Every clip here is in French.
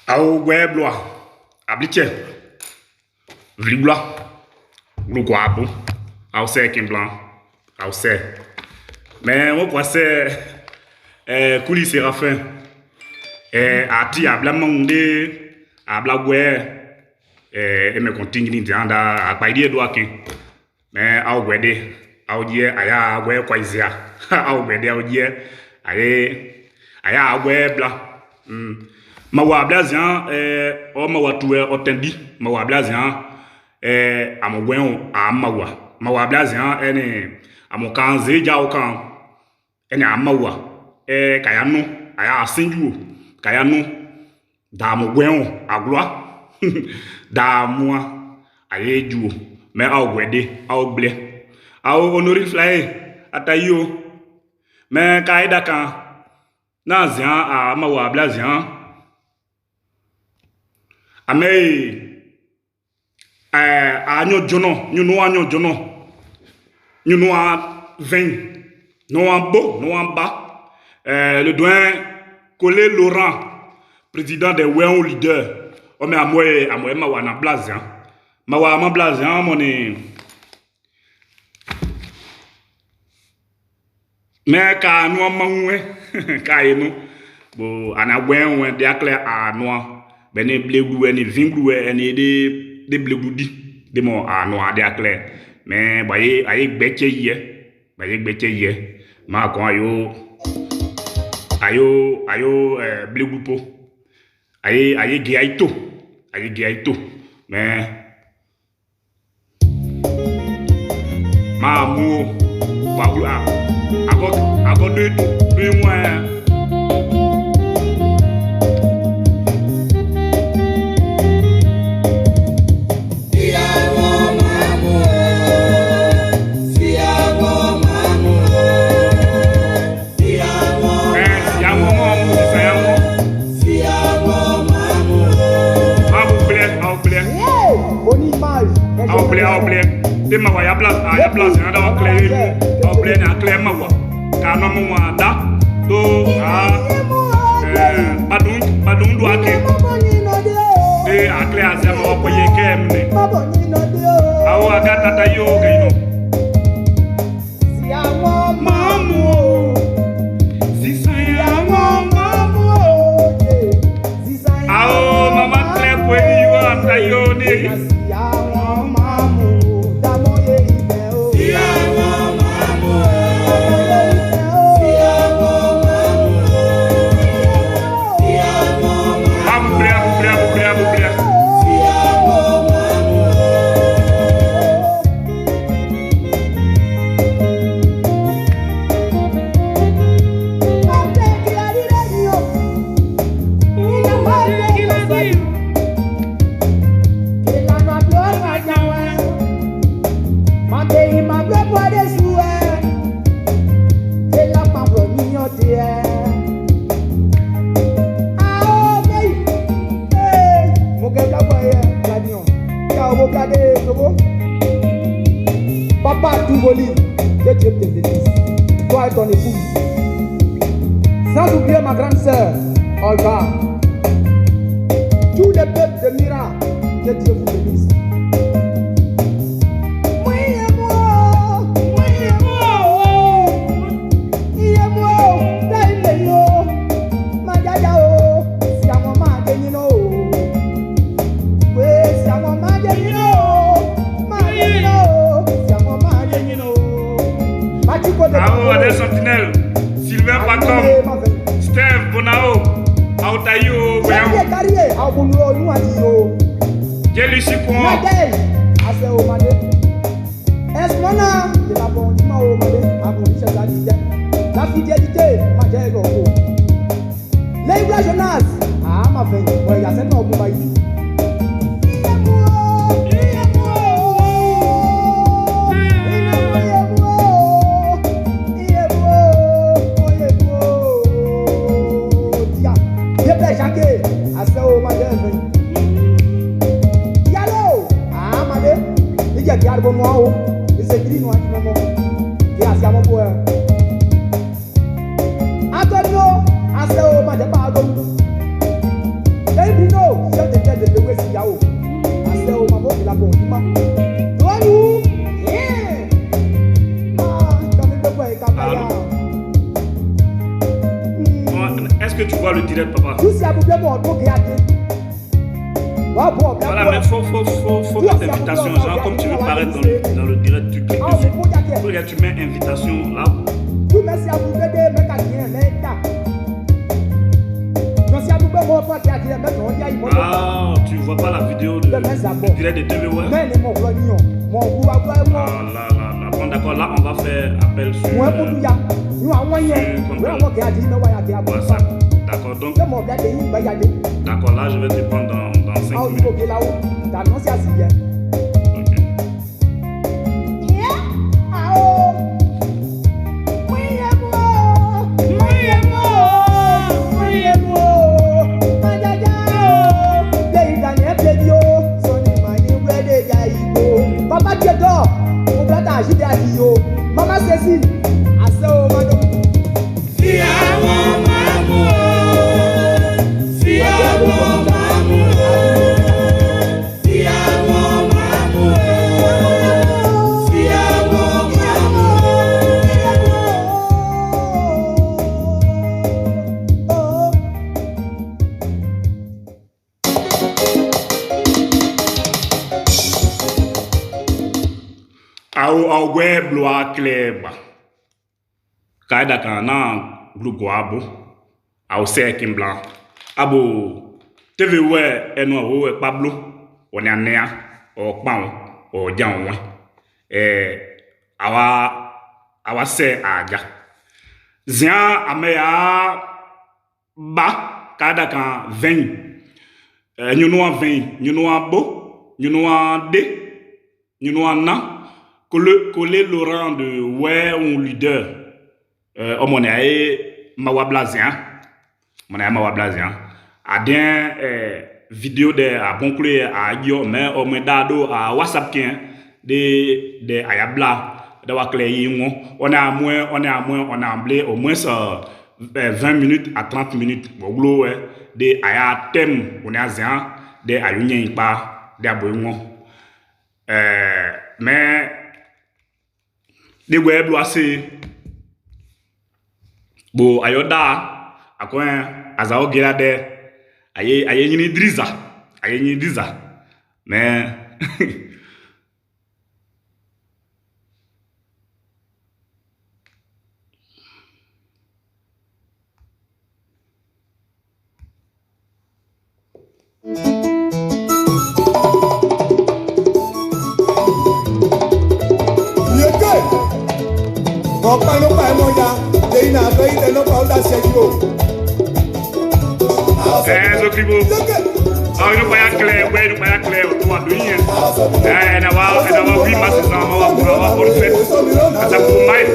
Au Guebloa, Abliche, Vlibla, Glouguabo, au Sec blanc, au Sec. Mais on peut c'est Kouli Séraphin, Ati Ablamonde, Ablagoué, et me continue dans la Païdie Douakin. Mais au Guédé, au Dieu, Aya, Gué, Quaisia, au Guédé, au Dieu, Aya, Guébla. Mawa blazian o mawa tuwe otendi mawa blazian amogwen mawa blazian ene amokanze ja okan ene amawa kayanu aya asinju kayanu da amogwen agloa da moi ayeju me awede awble aw honori fly atayo me kaida kan na zian a mawa blazian ame anyo jono nyuno anyo jono nyuno a 20 no an bo no an ba le doyen Colé Laurent président des Wéon leader o me amoye mawa na blazian mawa ma blazian moni me ka no manwe ka enu bo ana Wéon de akle a no bene blegou eni vingou eni de blegou di de mo ano ade akle mais baye aye gbeche ye ma kon ayo blegou po aye giaito mais ma mu ba ago de moi de ma ya place anda wa clair na clair ma wa ka no mo anda do badun do ake a clair za ma ko ye kemne awa gata ta yo gaino si awo mamu si saya mamu si saya awo mama clair ko yo anda yo ni Papa Touvoli, que Dieu te bénisse. Toi et ton épouse. Sans oublier ma grande sœur, Olga. Tous les peuples de Mira, que Dieu vous bénisse. Des sentinelles, Sylvain Pacom, Steve Bonao, Aotayo, Jelly Chipon, Esmona, de la bonne la fidélité, ma diego. Les Jonas, ma femme, il y a cette noble maïs. Antonio, I say, oh, my, direct, papa. Voilà, mais faut mettre invitation. Genre, comme tu veux paraître dans le direct, tu cliques dessus. Regarde, tu mets invitation là. Ah, tu vois pas la vidéo du direct de TV, ouais. Ah là. Bon, d'accord, là, on va faire appel sur WhatsApp. D'accord, donc. D'accord, là, je vais te prendre dans 5 minutes. Ok. Papa Tcheto, mon brother agite à Dio. Maman Cécile, à ce moment. Si à mon maman, si à mon maman, si à mon maman, si à mon Au web loa kleba kaida kana groupe abo au sekin blanc abo tv we eno wo pablo oni anea o paun o janwe awa se aga zia ameya ba kaida kan 20 nyuno 20 nyuno bo nyuno de nyuno na coller le rang de ouais un leader mon mawablazien adien vidéo de a conclure a yo mais au moins dado a WhatsApp kin de ayabla de wa clair on a emblé au moins 20 minutes à 30 minutes boglo de aya thème on a zan de ayunyen pa de aboymo mais de web loise bo ayoda akwen azao gelade aye nyini driza mais Zocribo. Ah, não vai a clair, não vai a clair, tu a duinha. Na va vi mas não va por ser. Essa por mais.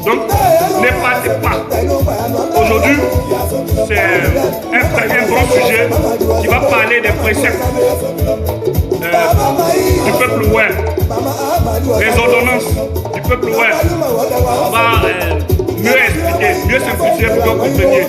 Donc, ne partez pas. Aujourd'hui, c'est un bon sujet qui va parler des préceptes du peuple ouest, des ordonnances du peuple ouest. On va mieux expliquer, mieux simplifier pour que vous compreniez.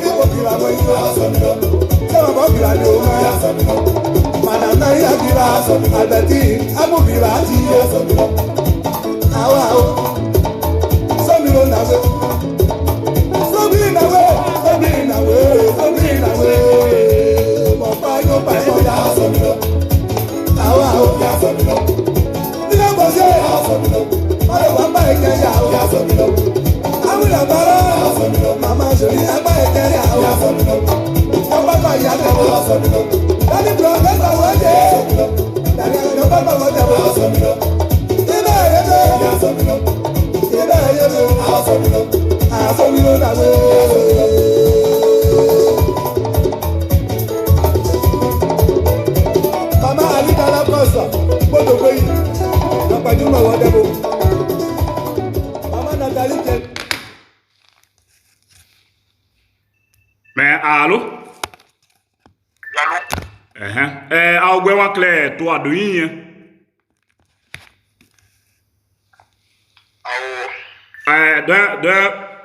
Allô? Allô? Au gwen clair toi de yin.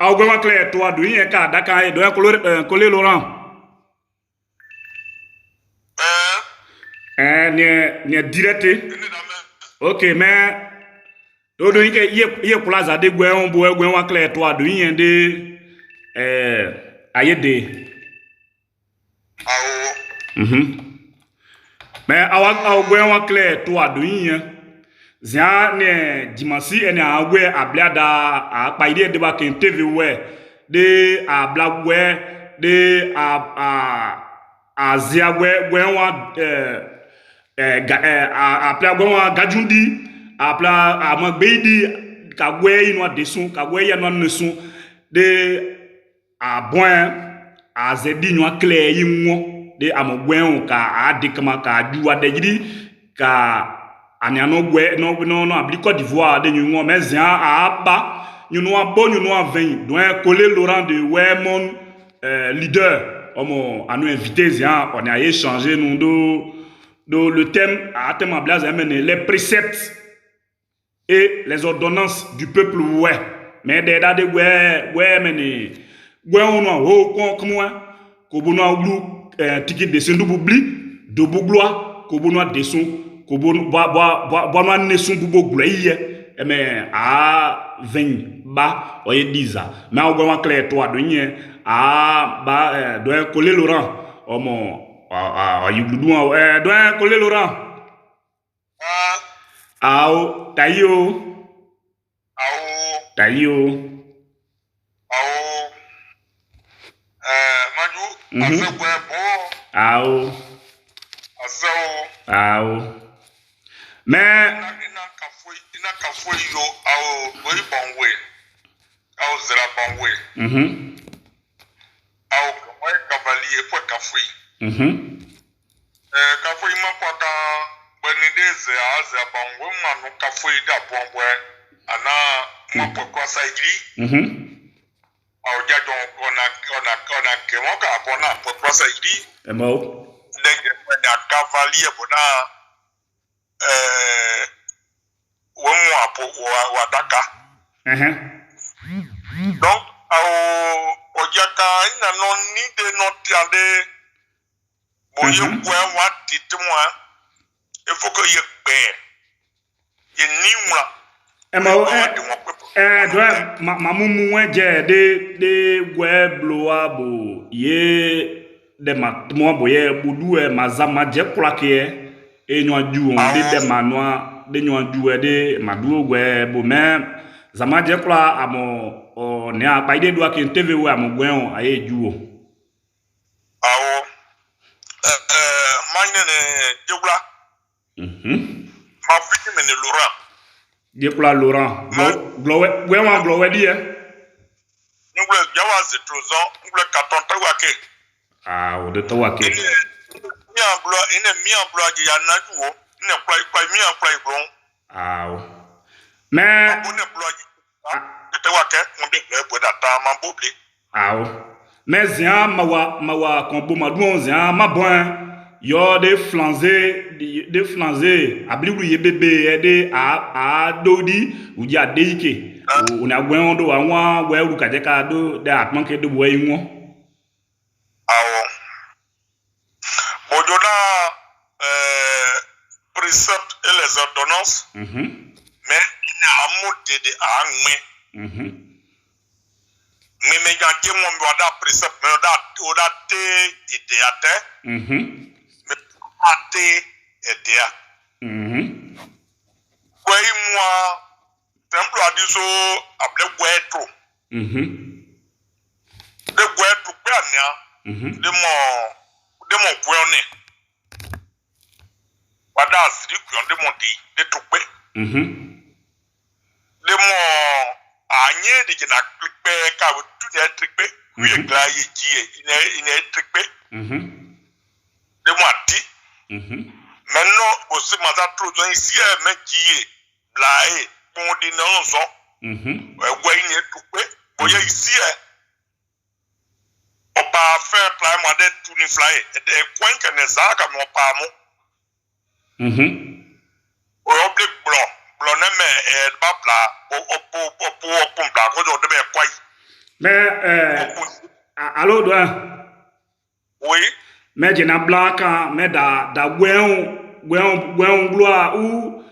Au gwen clair toi de yin ka daka de coller Laurent. Ni direct. OK, mais do yin ke ye kula za de gwen on bo gwen clair toi de yin de ayede. Mais au gwen clair toi de yin. Zia ne dimansi ene agwe abliada a paide de ba ken TV we de a blagwe de a zia we wa a pla gwe wa gajundi a pla a magbeidi ka gwe ino desun ka gwe ya no nesun de a bon a zedi no clear yinwo de amogwe on ka adikama ka juwa de gidi ka aniano gwe no abli Côte d'Ivoire de nyuno mezia a ba nyuno abo nyuno avin doit coller Laurent de Wemon leader omo anu invité zia on a échangé nous do le thème a thème blaze les préceptes et les ordonnances du peuple ouais mais des da de ouais meni gwe on ho kon comment ko bono glu ticket de sendu bubli do bugloa ko bono deson ko bono nesun bubo gleiye mais a 20 ba oye 10 mais on gwa clair toi de yin a ba doit coller Laurent omo yugludu doit coller Laurent tayo Maju ase bo Ao. Mais ina kafoi yo au bori bonwe au zera bonwe au kawai cavalier po kafoi kafoi ma po ka benedeze aze bonwe manu kafoi da bonwe ana ma po ko saigri au jajo ona ke mo ka bona po ko saigri emo lege na cavalier bona womu apo wadaka donc ojaka ina no ni de no tiande boye kwa wa titwa il faut que ye pe ye niwa doit mamumu wenje de gwe bloa bo ye de matmo boye budu mazama je kwake enyo ju on de manwa de nyo ju de madu gwe bo me zama je kwa amo o ne apa ide do akin TV we amo gwen on aye ju o awo manene jogla ma fiti mene Laurent jekula Laurent glowe di e ngule jawa ze trozon ngule katon tawake o de tawake mi amblo aji ya najuo ne kwa mi amblo ibron mais bonne blogi tawake ngbe gbe data mamboble mais zia mawa kombo madu zia ma bon yo de flanzer abligu ye bebe de a dodi uji adeike una gwen do awon we ru kaje ka do de atman ke do wo yin awo bojona préceptes et les ordonnances mais ina amude de angme mais me janté mon boda précepte mais oda te ideate mais ate idea kwai moi temple adiso able gwetro de gwetro pe ania de mo kwone wada asiri kyon de mo de tukpe de mo anye de na tukpe ka tu de tukpe wi gla ye ji ine tukpe de mo ati maintenant aussi maza trozo ici me ji blae bon de non so we ine tukpe boye ici opa faire plan moi de tout ni fly de coin que ne za ka no pa mo o obli blo na me ba bla o bla ko do de be kwai mais allô doa oui mais je na blanc quand mais da gwen gloire ou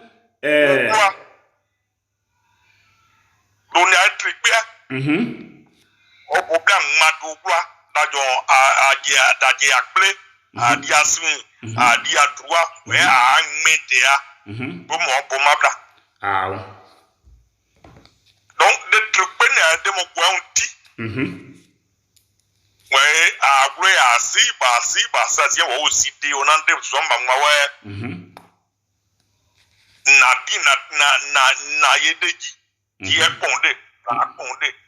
do ni a tripe o problem ma do gloire da jo a je akple a di asmi a di adroit we a media bo mo bla ah donc de tripe na de mo gwen ti ouais après si ça tient aussi dit on en dem somba ngwa na yedeji qui est pondé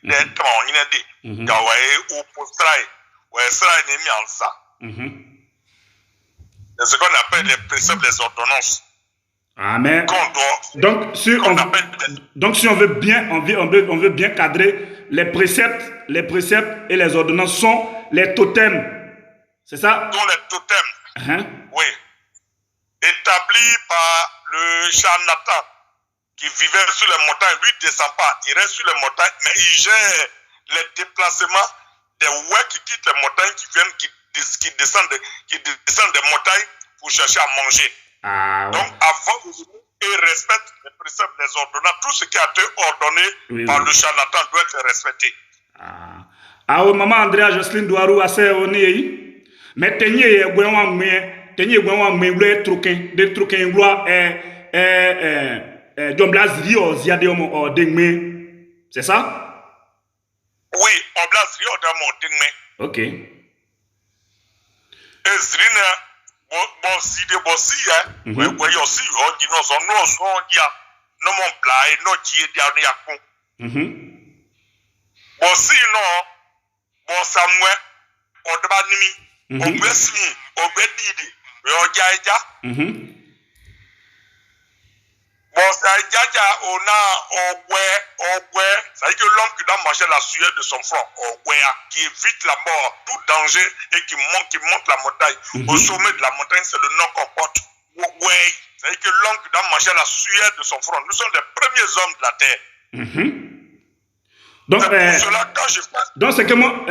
des tron ina de ga ouais au postrai ouais ça n'est mis en ça c'est ce qu'on appelle les préceptes des ordonnances. Amen. Donc si on veut bien cadrer les préceptes et les ordonnances sont les totems. C'est ça? Sont les totems. Oui. Établis par le charlatan qui vivait sur les montagnes. Lui ne descend pas, il reste sur les montagnes, mais il gère les déplacements des ouets qui quittent les montagnes, qui descendent des montagnes pour chercher à manger. Donc, avant et respecte les préceptes des ordonnances. Tout ce qui a été ordonné par le charlatan doit être respecté. Oui, maman Andrea Jocelyne Douarou a fait mais tenye gwenwa mwe truquin gloire John Blasri o ziade o dengme. C'est ça? Oui, on Blasri o dengme. OK. Et Zrina bossi ya we yo si yo di no so ya no mon play no ji dia no yakun bossi no bosamwe odba nimi obesmi obedidi yo jaja bossa jaja ona ogwe ça dit que l'homme qui doit manger la sueur de son front ogwe qui évite la mort tout danger et qui monte la montagne au sommet de la montagne c'est le nom qu'on porte ogwe ça dit que l'homme qui doit manger la sueur de son front nous sommes les premiers hommes de la terre. Donc c'est pour cela quand je fais donc c'est que moi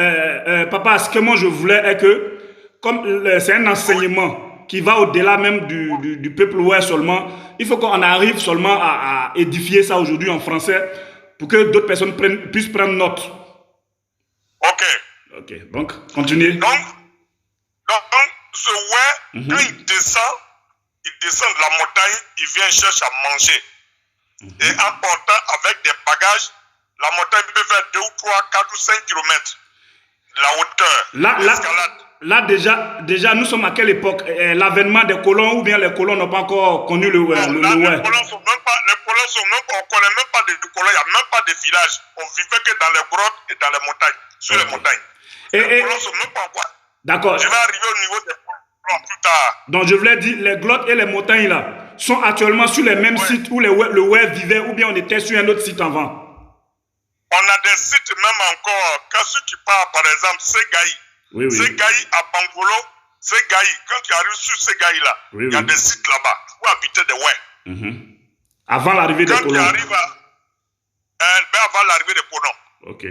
papa ce que moi je voulais est que comme c'est un enseignement qui va au-delà même du peuple ouest seulement. Il faut qu'on arrive seulement à édifier ça aujourd'hui en français pour que d'autres personnes puissent prendre note. Ok, donc, continuez. Donc ce ouais, quand il descend de la montagne, il vient chercher à manger. Et en portant avec des bagages, la montagne peut faire 2 ou 3, 4 ou 5 km de la hauteur. Là, déjà, nous sommes à quelle époque? L'avènement des colons ou bien les colons n'ont pas encore connu le ouais? Les colons sont même pas, on connaît même pas de colons, il n'y a même pas de village. On vivait que dans les grottes et dans les montagnes, sur les montagnes. Les colons sont même pas encore. D'accord. Je vais arriver au niveau des colons plus tard. Donc, je voulais dire, les grottes et les montagnes là sont actuellement sur les mêmes sites où le ouais vivait ou bien on était sur un autre site avant? On a des sites même encore, quand ceux qui partent, par exemple, Segaï. Segaï à Bangolo, Segaï, quand tu arrives sur Segaï là, il y a des sites là-bas où habiter des ouais. Avant l'arrivée des colons. Quand tu arrives avant l'arrivée des colons. Ok.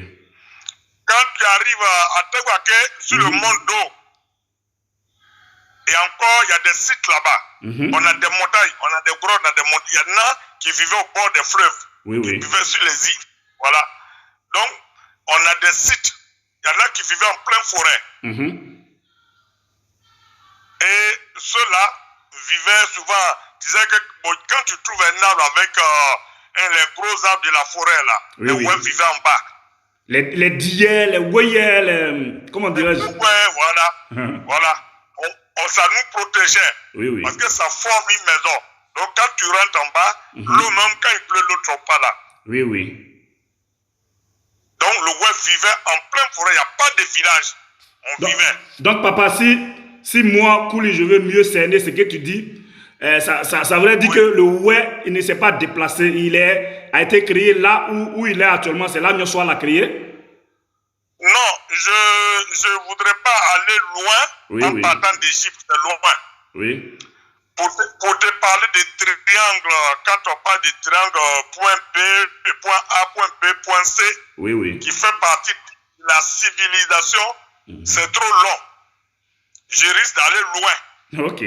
Quand tu arrives à Teguaké, sur le mont d'eau, et encore, il y a des sites là-bas. On a des montagnes, on a des grottes, on a des montagnes. Il y en a qui vivaient au bord des fleuves, qui vivaient sur les îles. Voilà. Donc, on a des sites. Il y en a qui vivaient en pleine forêt. Et ceux-là vivaient souvent, disaient que quand tu trouves un arbre avec les gros arbres de la forêt, là, les ouais vivaient en bas. Les diets, les ouïers, comment dirais-je? Ouais, voilà. Voilà. Ça nous protégeait. Parce que ça forme une maison. Donc quand tu rentres en bas, l'eau même quand il pleut, l'eau ne tombe pas là. Donc le ouais vivait en pleine forêt, il n'y a pas de village. On vivait. Donc papa, si moi, Kouli, je veux mieux cerner ce que tu dis, ça veut dire que le ouais, il ne s'est pas déplacé, il a été créé là où il est actuellement, c'est là que Nyoswa l'a créé. Non, je ne voudrais pas aller loin en partant d'Égypte, c'est loin. Oui. Pour te parler de triangle, quand on parle de triangle point B, point A, point B, point C, qui fait partie de la civilisation, c'est trop long. Je risque d'aller loin. Ok.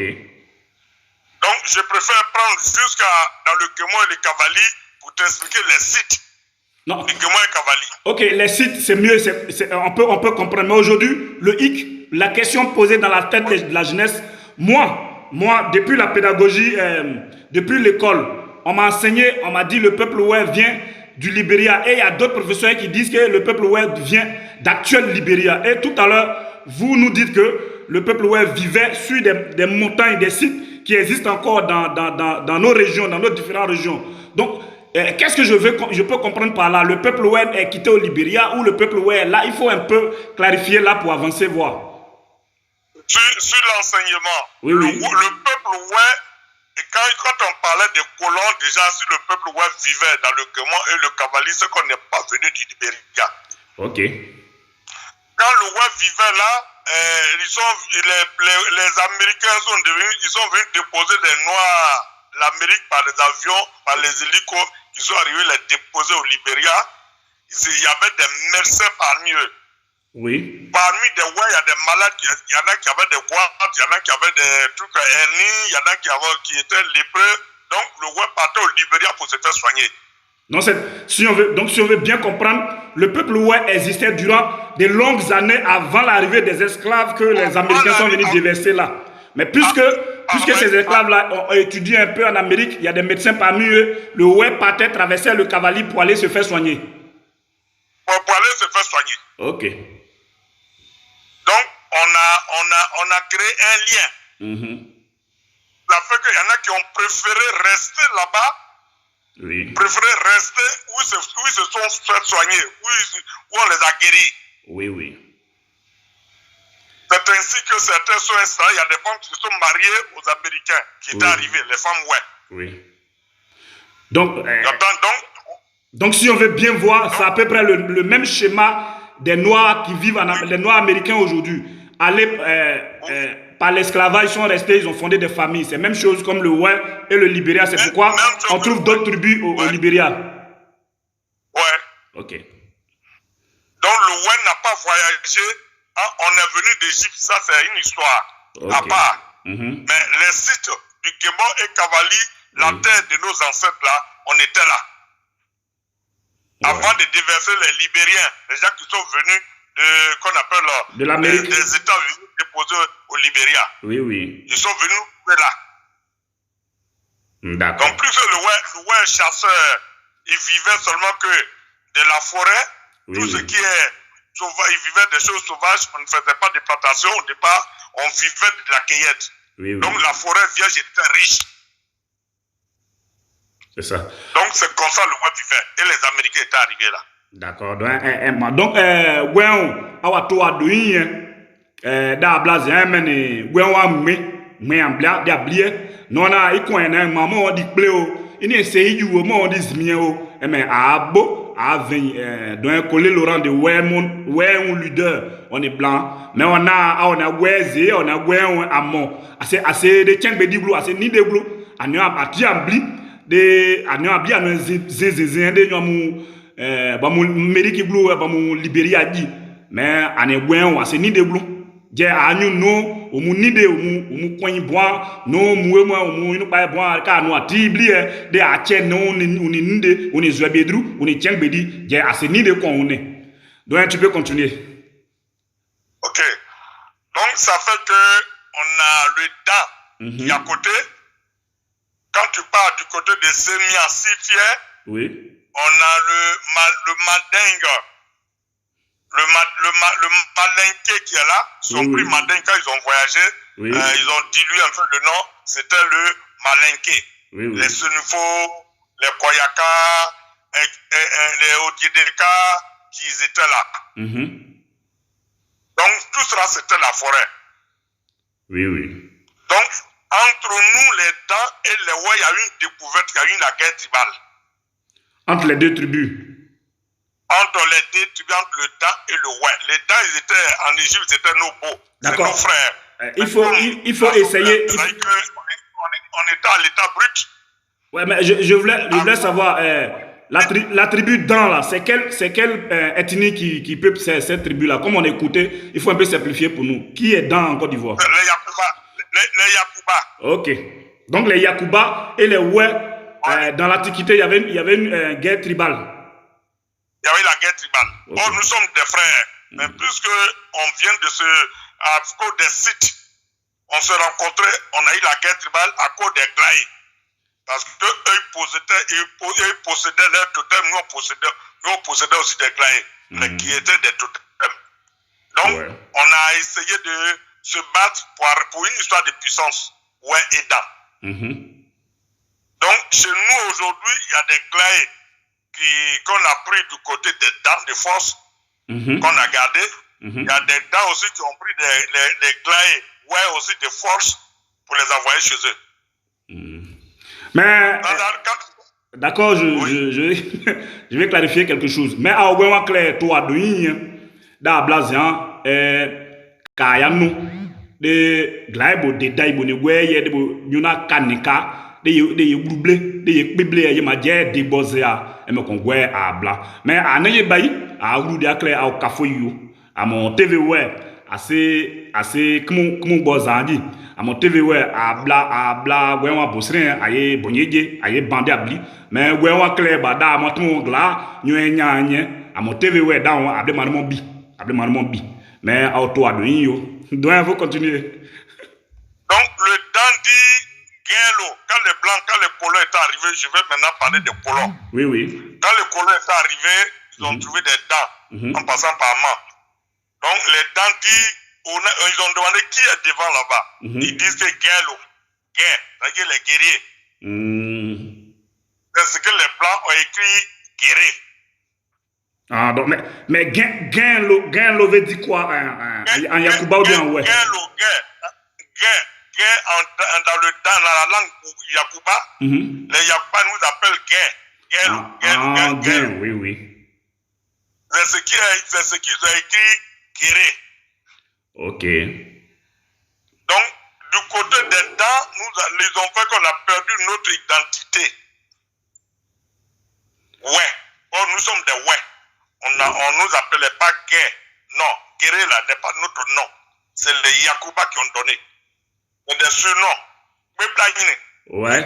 Donc, je préfère prendre jusqu'à dans le Kémo et le Cavali pour t'expliquer les sites. Non. Du Kémo et Cavali. Ok, les sites, c'est mieux, on peut comprendre. Mais aujourd'hui, le hic, la question posée dans la tête de la jeunesse, moi, depuis la pédagogie, depuis l'école, on m'a enseigné, on m'a dit le peuple ouest vient du Libéria. Et il y a d'autres professeurs qui disent que le peuple ouest vient d'actuel Libéria. Et tout à l'heure, vous nous dites que le peuple ouest vivait sur des montagnes, des sites qui existent encore dans nos régions, dans nos différentes régions. Donc, qu'est-ce que je peux comprendre par là? Le peuple ouest est quitté au Libéria ou le peuple ouest est là? Il faut un peu clarifier là pour avancer, voir. Sur l'enseignement, oui. Le peuple ouest, quand on parlait des colons, déjà si le peuple ouest vivait dans le Kémo et le Cavali, c'est qu'on n'est pas venu du Libéria. Ok. Quand le ouest vivait là, les Américains sont venus déposer les Noirs, l'Amérique par les avions, par les hélicos, ils sont arrivés les déposer au Libéria. Il y avait des médecins parmi eux. Oui. Parmi des ouais, il y a des malades, il y en a qui avaient des goitres, il y en a qui avaient des trucs hernies, il y en a qui étaient lépreux. Donc le ouais partait au Libéria pour se faire soigner. Non, si on veut bien comprendre, le peuple ouest existait durant de longues années avant l'arrivée des esclaves que les Américains sont venus déverser là. Mais puisque ces esclaves-là ont étudié un peu en Amérique, il y a des médecins parmi eux, le ouest partait traverser le Cavali pour aller se faire soigner. Pour aller se faire soigner. Ok. Donc, on a créé un lien. Ça fait qu'il y en a qui ont préféré rester là-bas. Oui. Préféré rester où ils se sont fait soigner, où on les a guéris. Oui. C'est ainsi que certains sont installés. Il y a des femmes qui se sont mariées aux Américains qui étaient arrivés, les femmes ouais. Oui. Donc si on veut bien voir, c'est à peu près le même schéma des Noirs qui vivent, les Noirs américains aujourd'hui. Par l'esclavage, ils sont restés, ils ont fondé des familles. C'est la même chose comme le Ouest et le Libéria. C'est pourquoi on trouve d'autres tribus au Libéria. Ouais. Ok. Donc le Ouest n'a pas voyagé. On est venu d'Égypte, ça c'est une histoire à part. Mais les sites du Kémo et Cavali, la terre de nos ancêtres là, on était là. Avant de déverser les Libériens, les gens qui sont venus qu'on appelle de l'Amérique, des États-Unis déposés au Libéria. Oui. Ils sont venus là. D'accord. Donc, plus que le ouais chasseur, il vivait seulement que de la forêt, tout ce qui est sauvage, il vivait des choses sauvages, on ne faisait pas de plantation au départ, on vivait de la cueillette. Donc, la forêt vierge était riche. C'est ça. Donc, c'est comme ça le ouais vivait. Et les Américains étaient arrivés là. D'accord. Donc, awa to adoyin da blaze meni wa me ambla da blie no na ikon na mama di ple o ini se yiwo mo di zmie o abo aven donc coller Laurent de un leader on est blanc mais on a weze on a gwen amon assez de tiengbe di blu assez ni de blu anu abati ambli de anu abli anu zezeze de nyamu ba mu Amerique blu ba mu Libéria di mais ane gwen wa se ni de blu je anyu no o mu ni de o mu kwen boa no mu mu o mu inu pa boa ka no atibli de ache no ni nde on est zuabedru on est tiengbedi je ase ni de kon on est donc tu peux continuer. OK. Donc ça fait que on a le dent qui est à côté. Quand tu pars du côté de Semia Sifier, oui. On a le Mandingue, le Malinké qui est là. Son prix Mandingue, quand ils ont voyagé, ils ont dilué un peu le nom. C'était le Malinké. Les Senufo, les Koyaka, les Odiedeka, qui étaient là. Donc tout cela, c'était la forêt. Donc, entre nous, les dents et les Ouai, il y a eu une découverte, il y a eu la guerre tribale. Entre les deux tribus. entre les deux tribus, entre le Dan et le ouais. Les Dan, ils étaient en Égypte, c'était nos beaux. C'est nos frères. Il faut essayer. On était à l'état brut. Ouais, mais je voulais savoir, la tribu Dan, là, c'est quelle ethnie qui peuple cette tribu-là? Comme on écoutait, il faut un peu simplifier pour nous. Qui est Dan en Côte d'Ivoire? Les Yakuba. Les Yakuba. Ok. Donc les Yakuba et les Ouais, dans l'Antiquité, il y avait une guerre tribale. Il y avait la guerre tribale. Okay. Or, nous sommes des frères. Mais puisque on vient de à cause des sites, on se rencontrait, on a eu la guerre tribale à cause des glaïs. Parce que eux, ils possédaient leurs totems, nous on possédait aussi des glaïs, mais qui étaient des totems. Donc, on a essayé de se battre pour une histoire de puissance. Ouais et Dan. Donc, chez nous aujourd'hui, il y a des glaïs qu'on a pris du côté des dames de force, qu'on a gardé. Il y a des dames aussi qui ont pris des glaïs, ouais, aussi de force pour les envoyer chez eux. Mais, d'accord, je vais clarifier quelque chose. Mais à Ouéma Claire, toi, dans Blazian, Kayano, de Glaibo, de Daibo, de Weye, de Yuna Kanika, de Yuble, de Bible, Yamadia, de Bozea, et me congue à Bla. Mais à Nayebaï, à Oudia Claire, à Okafoyo, à mon TV, assez, comment Bozandi. À mon TV, à Bla, Ouéma Bosrin, aïe, Bonyeje, aïe, Bandé Abli, mais Ouéma Claire, Bada, Maton, Gla, Nyanya, à mon TV, dans Abdemarmon Bi. Mais à toi, donc, vous continuer. Donc, le dandy Guélo, quand les colons étaient arrivés, je vais maintenant parler des colons. Oui. Quand les colons étaient arrivés, ils ont trouvé des dents en passant par main. Donc, les dandys, ils ont demandé qui est devant là-bas. Ils disent que Guélo, c'est-à-dire les guerriers. C'est ce que les Blancs ont écrit guerrier. Ah, donc, mais Guélo veut dire quoi en Yakuba ou bien en ouais? Guélo, dans la langue Yakuba, les Yakuba nous appellent Gué. Oui. C'est ce qu'ils ont écrit Guéré. Ok. Donc, du côté des dents, ils ont fait qu'on a perdu notre identité. Ouais. Or, nous sommes des ouais. On nous appelait pas Gué. Non, Guéré là n'est pas notre nom. C'est les Yakuba qui ont donné. C'est des surnoms. Ouais.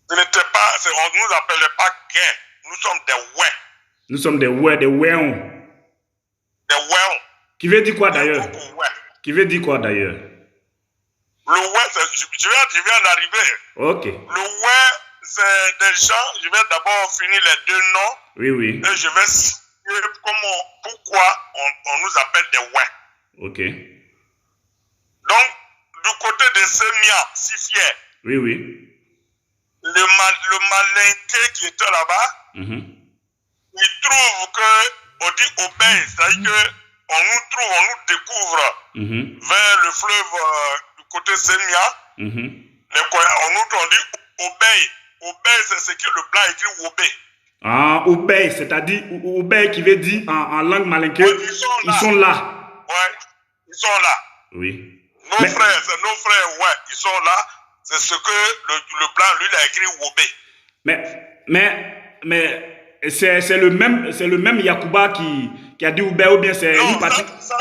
Ce n'était pas, on nous appelait pas Gué. Nous sommes des ouais. Nous sommes des ouais, des wéons. Des wéons. Qui veut dire quoi d'ailleurs? Qui veut dire quoi d'ailleurs? Le ouais, je viens d'arriver. Ok. Le ouais, c'est des gens, je vais d'abord finir les deux noms. Oui. Et je vais citer pourquoi on nous appelle des ouais. Ok. Donc, du côté de Semia, Sifier. Oui. Le malinqué qui était là-bas, il trouve qu'on dit obéir, c'est-à-dire qu'on nous découvre vers le fleuve du côté Semia. On nous dit obéir. Obéir, c'est ce que le blanc écrit obé. Ah, obéir, c'est-à-dire obéir qui veut dire en langue malinquée, ils sont là. Ouais, ils sont là. Oui. Nos frères, ouais, ils sont là. C'est ce que le blanc, lui, il a écrit obé. Mais c'est le même Yakuba qui a dit Oubé ou bien c'est une partie. Ça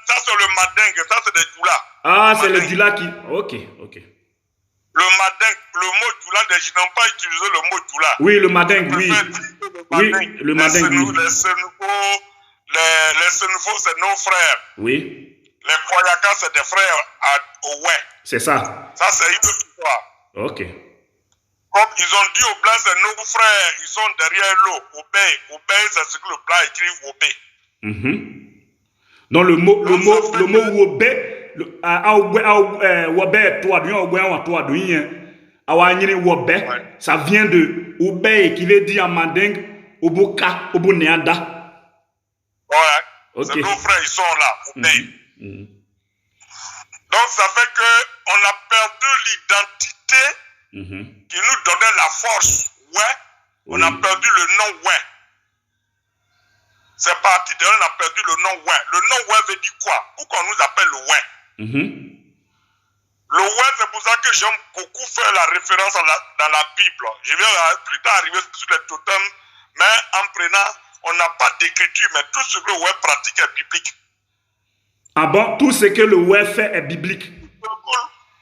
c'est le Madingue, ça c'est des Djoula. Ah, c'est le Djoula qui. Ok. Le Madingue, le mot Djoula, je n'ai pas utilisé le mot Djoula. Oui, le Madingue, oui. Oui, le Madingue. Les Sénoufos, c'est nos frères. Oui. Les Koyaka, c'est des frères au ouais. C'est ça. Ça, c'est une autre histoire. Ok. Comme ils ont dit aux Blancs, c'est nos frères, ils sont derrière l'eau. Obé, c'est ce que le Blanc écrit obé. Donc le mot obé, ça vient de obé qui veut dire en mandingue oboka, oboneanda. Ouais. Okay. C'est nos frères, ils sont là, obé. Donc ça fait qu'on a perdu l'identité qui nous donnait la force, ouais, On a perdu le nom ouais. C'est parti de là, on a perdu le nom ouais. Le nom ouais veut dire quoi? Pourquoi on nous appelle le ouais? Le ouais, c'est pour ça que j'aime beaucoup faire la référence dans la Bible. Je vais plus tard arriver sur les totems, mais en prenant, on n'a pas d'écriture, mais tout ce que le ouais pratique est biblique. Ah bon, tout ce que le ouais fait est biblique?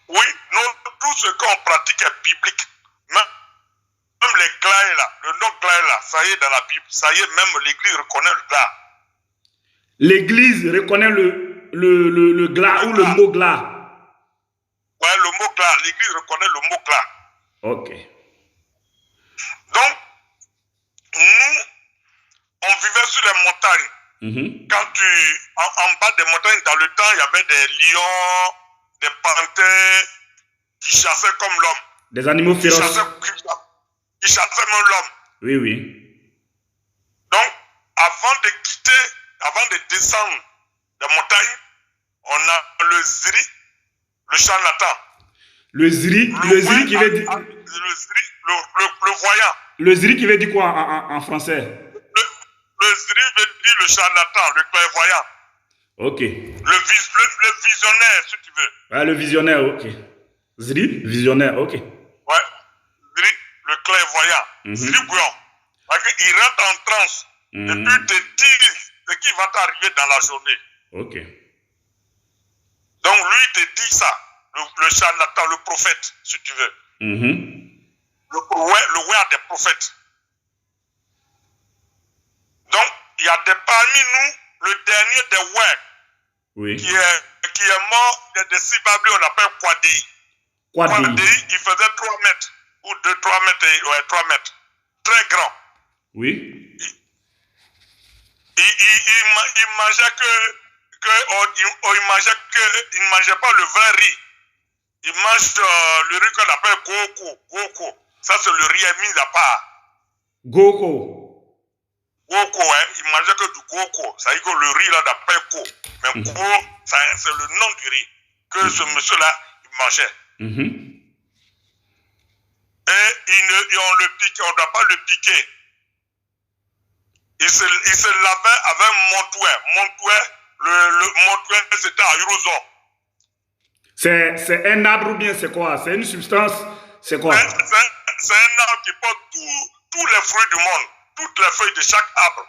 Oui, non, tout ce qu'on pratique est biblique. Même les glaïs là, le nom glaïs là, ça y est dans la Bible. Ça y est, même l'église reconnaît le glas. L'église reconnaît le glas ou le mot glas? Ouais, le mot glas. L'église reconnaît le mot glas. Ok. Donc, nous, on vivait sur les montagnes. Quand en bas des montagnes, dans le temps, il y avait des lions, des panthères qui chassaient comme l'homme. Des animaux féroces. Qui chassaient même l'homme. Oui, oui. Donc, avant de descendre des montagnes, on a le zri, le charlatan. Le zri qui veut dire... Le zri, le voyant. Le zri qui veut dire quoi en français? Le zri veut dire le charlatan, le clairvoyant. Ok. Le visionnaire, si tu veux. Ah, le visionnaire, ok. Zri, visionnaire, ok. Ouais. Zri, le clairvoyant. Zri bouillon. Il rentre en transe. Et puis il te dit ce qui va t'arriver dans la journée. Ok. Donc lui, il te dit ça. Le charlatan, le prophète, si tu veux. Le ouais a des prophètes. Donc, il y a parmi nous, le dernier des ouais, oui, qui est mort des Sibablés, on l'appelle Kwadei. Kwadei, il faisait 3 mètres, ou 3 mètres, ouais, 3 mètres. Très grand. Oui. Il mangeait il ne mangeait pas le vrai riz. Il mange le riz qu'on appelle Goko. Ça, c'est le riz mis à part. Goko, ouais. Il mangeait que du Goko. Ça veut dire que le riz, là, d'appelle Ko. Mais Go, c'est le nom du riz que ce monsieur-là, il mangeait. Et on le piquait, on ne doit pas le piquer. Il se lavait avec un montouet. Le montouet, c'était à Yurozon. C'est un arbre ou bien c'est quoi? C'est une substance? C'est quoi? C'est un arbre qui porte tous les fruits du monde, toutes les feuilles de chaque arbre.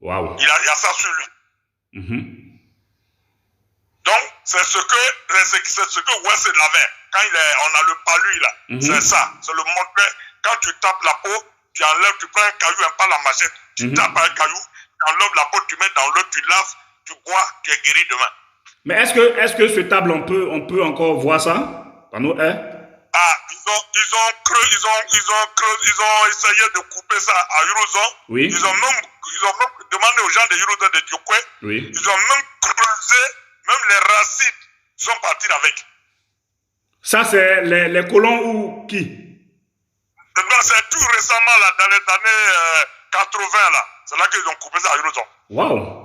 Waouh. Il y a ça sur lui. Donc, c'est ce que ouais se lavait. Quand on a le palu là, c'est ça. C'est le montouet. Quand tu tapes la peau, tu enlèves, tu prends un caillou, pas la machette, tu tapes un caillou, tu enlèves la peau, tu mets dans l'eau, tu laves, tu bois, tu es guéri demain. Mais est-ce que ce table, on peut encore voir ça? Ah, ils ont essayé de couper ça à Yurozon. Oui. Ils ont même demandé aux gens de Yurozon de Diokwe. Oui. Ils ont même creusé, même les racines, ils sont partis avec. Ça, c'est les colons ou qui? C'est tout récemment, là, dans les années 80, là. C'est là qu'ils ont coupé ça à Yurozon. Waouh.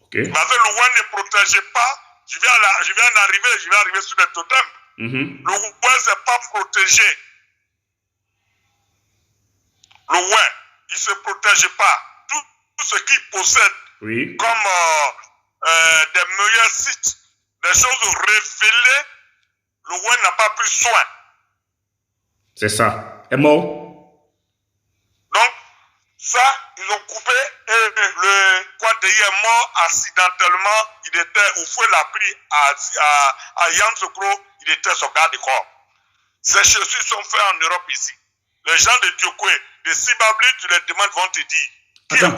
Okay. Mais le ouais ne protégeait pas. Je vais arriver sur les totems. Le ouais, c'est pas protégé. Le ouais, il ne se protège pas. Tout ce qu'il possède, oui, comme des meilleurs sites, des choses révélées, le ouais n'a pas pris soin. C'est ça. Est mort. Donc, ça, ils ont coupé et le Kwadei est mort accidentellement. Il était, Oufoué l'a pris à Yamoussoukro, il était son garde du corps. Ces chaussures sont faites en Europe ici. Les gens de Diokwe, de Sibabli, tu les demandes, vont te dire qui est